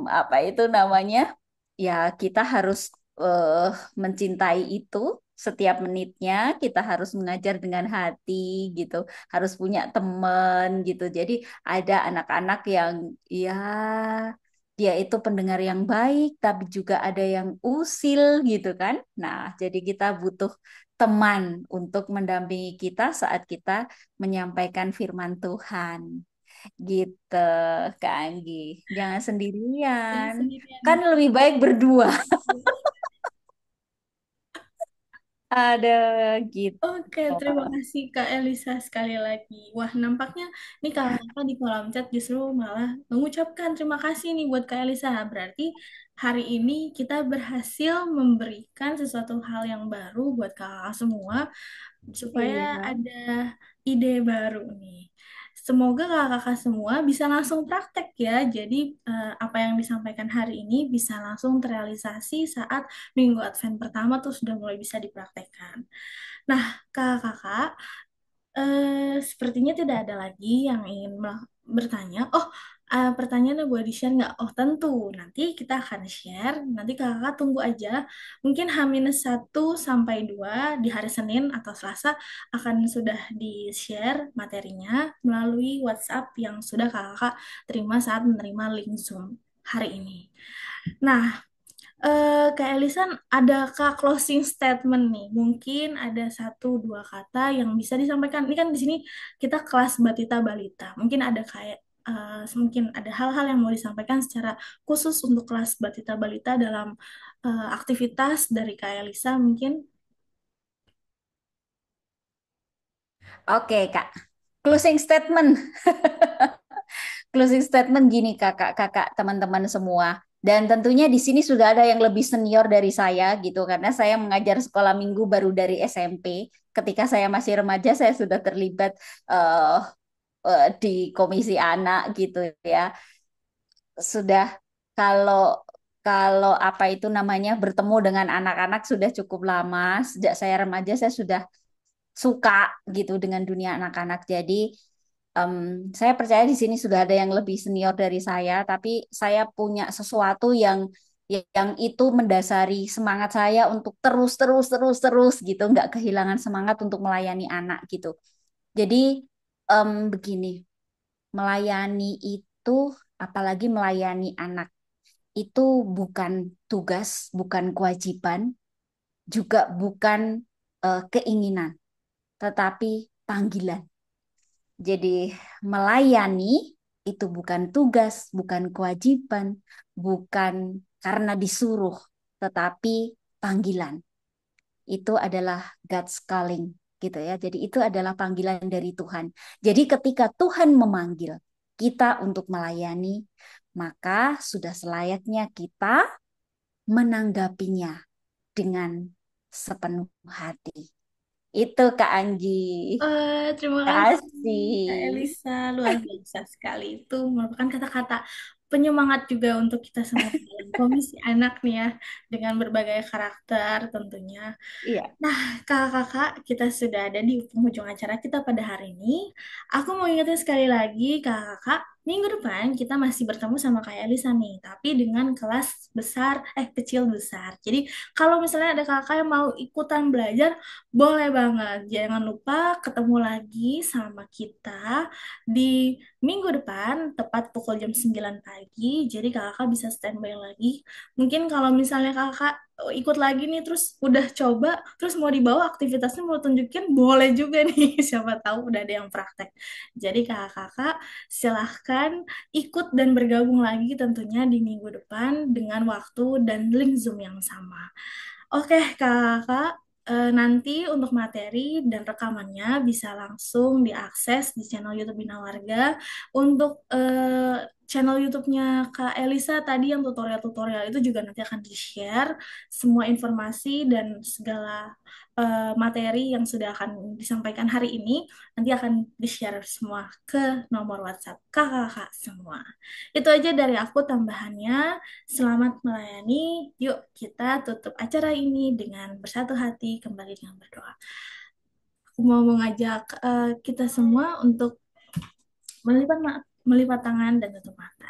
apa itu namanya? Ya kita harus eh, mencintai itu setiap menitnya. Kita harus mengajar dengan hati gitu. Harus punya teman gitu. Jadi ada anak-anak yang ya dia itu pendengar yang baik, tapi juga ada yang usil gitu kan. Nah, jadi kita butuh teman untuk mendampingi kita saat kita menyampaikan firman Tuhan. Gitu, Kak Anggi. Jangan Jangan sendirian. sendirian. Kan lebih baik berdua. Ada gitu. Oke, terima kasih Kak Elisa sekali lagi. Wah, nampaknya nih kakak di kolom chat justru malah mengucapkan terima kasih nih buat Kak Elisa. Berarti hari ini kita berhasil memberikan sesuatu hal yang baru buat kakak semua supaya Iya, ada ide baru nih. Semoga kakak-kakak semua bisa langsung praktek ya. Jadi apa yang disampaikan hari ini bisa langsung terrealisasi saat Minggu Advent pertama tuh sudah mulai bisa dipraktekkan. Nah, kakak-kakak, sepertinya tidak ada lagi yang ingin bertanya. Oh, pertanyaannya boleh di-share nggak? Oh, tentu. Nanti kita akan share. Nanti kakak tunggu aja. Mungkin H-1 sampai 2 di hari Senin atau Selasa akan sudah di-share materinya melalui WhatsApp yang sudah kakak terima saat menerima link Zoom. hari ini. Nah, Kak Elisan, adakah closing statement nih? Mungkin ada satu dua kata yang bisa disampaikan. Ini kan di sini kita kelas Batita Balita. Mungkin ada kayak mungkin ada hal-hal yang mau disampaikan secara khusus untuk kelas Batita Balita dalam aktivitas dari Kak Elisa mungkin. Oke, Kak. Closing statement. Closing statement gini kakak-kakak teman-teman semua. Dan tentunya di sini sudah ada yang lebih senior dari saya gitu karena saya mengajar sekolah minggu baru dari SMP. Ketika saya masih remaja saya sudah terlibat eh, di komisi anak gitu ya. Sudah kalau kalau apa itu namanya bertemu dengan anak-anak sudah cukup lama. Sejak saya remaja saya sudah suka gitu dengan dunia anak-anak. Jadi saya percaya di sini sudah ada yang lebih senior dari saya, tapi saya punya sesuatu yang itu mendasari semangat saya untuk terus terus terus terus gitu, nggak kehilangan semangat untuk melayani anak gitu. Jadi begini, melayani itu apalagi melayani anak itu bukan tugas, bukan kewajiban, juga bukan keinginan, tetapi panggilan. Jadi melayani itu bukan tugas, bukan kewajiban, bukan karena disuruh, tetapi panggilan. Itu adalah God's calling gitu ya. Jadi itu adalah panggilan dari Tuhan. Jadi ketika Tuhan memanggil kita untuk melayani, maka sudah selayaknya kita menanggapinya dengan sepenuh hati. Itu Kak Anggi. Terima kasih Kak Kasih. Elisa, luar biasa sekali. Itu merupakan kata-kata penyemangat juga untuk kita semua dalam komisi anak nih ya, dengan berbagai karakter tentunya. Iya. Nah, kakak-kakak, kita sudah ada di penghujung acara kita pada hari ini. Aku mau ingetin sekali lagi, kakak-kakak, minggu depan kita masih bertemu sama Kak Elisa nih, tapi dengan kelas besar, kecil besar. Jadi, kalau misalnya ada kakak yang mau ikutan belajar, boleh banget. Jangan lupa ketemu lagi sama kita di minggu depan, tepat pukul jam 9 pagi. Jadi, kakak bisa standby lagi. Mungkin kalau misalnya kakak ikut lagi nih terus udah coba terus mau dibawa aktivitasnya mau tunjukin boleh juga nih siapa tahu udah ada yang praktek jadi kakak-kakak silahkan ikut dan bergabung lagi tentunya di minggu depan dengan waktu dan link Zoom yang sama. Oke, kakak, nanti untuk materi dan rekamannya bisa langsung diakses di channel YouTube Bina Warga. Untuk channel YouTube-nya Kak Elisa tadi yang tutorial-tutorial itu juga nanti akan di-share semua informasi dan segala materi yang sudah akan disampaikan hari ini nanti akan di-share semua ke nomor WhatsApp kakak-kakak semua. Itu aja dari aku tambahannya. Selamat melayani. Yuk, kita tutup acara ini dengan bersatu hati kembali dengan berdoa. Aku mau mengajak kita semua untuk melipat tangan dan tutup mata.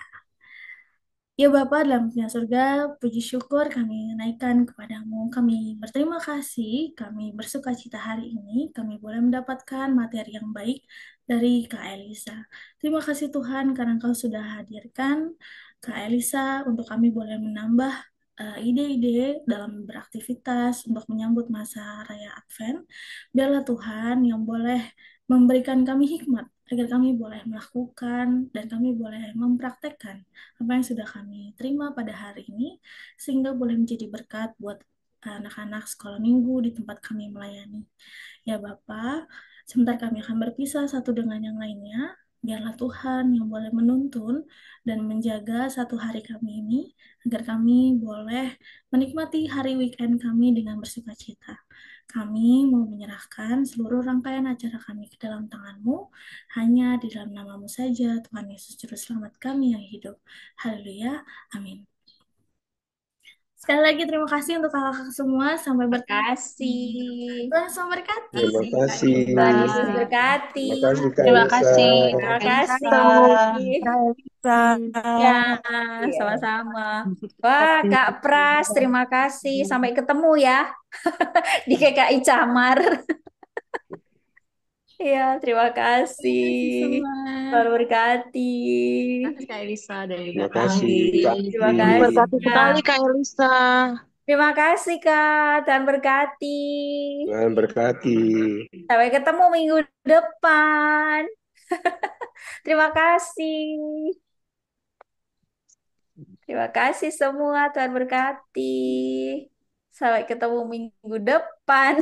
Ya Bapa dalam dunia surga, puji syukur kami naikkan kepadamu. Kami berterima kasih, kami bersuka cita hari ini, kami boleh mendapatkan materi yang baik dari Kak Elisa. Terima kasih Tuhan karena Engkau sudah hadirkan Kak Elisa untuk kami boleh menambah ide-ide dalam beraktivitas untuk menyambut masa Raya Advent. Biarlah Tuhan yang boleh memberikan kami hikmat agar kami boleh melakukan dan kami boleh mempraktekkan apa yang sudah kami terima pada hari ini, sehingga boleh menjadi berkat buat anak-anak sekolah minggu di tempat kami melayani. Ya Bapak, sebentar kami akan berpisah satu dengan yang lainnya. Biarlah Tuhan yang boleh menuntun dan menjaga satu hari kami ini, agar kami boleh menikmati hari weekend kami dengan bersuka cita. Kami mau menyerahkan seluruh rangkaian acara kami ke dalam tangan-Mu, hanya di dalam nama-Mu saja, Tuhan Yesus Juru Selamat kami yang hidup. Haleluya. Amin. Sekali lagi terima kasih untuk kakak-kakak semua. Sampai bertemu. Kasih. Tuhan Yesus memberkati. Terima kasih. Tuhan Yesus berkati. Terima kasih Kak Terima Elisa. kasih, Terima Kak kasih. Elisa. Bisa. Ya, Iya. sama-sama. Wah, Kak Pras, terima kasih. Sampai ketemu ya di GKI Camar. Iya, terima kasih. Terima kasih semua. Tuhan berkati. Makasih Kak Elisa dari Terima kasih Bekasi. Kak Terima Edi. kasih, Berkati sekali Kak. Kak Elisa. Terima kasih, Kak. Tuhan berkati. Tuhan berkati. Sampai ketemu minggu depan. Terima kasih. Terima kasih semua. Tuhan berkati. Sampai ketemu minggu depan.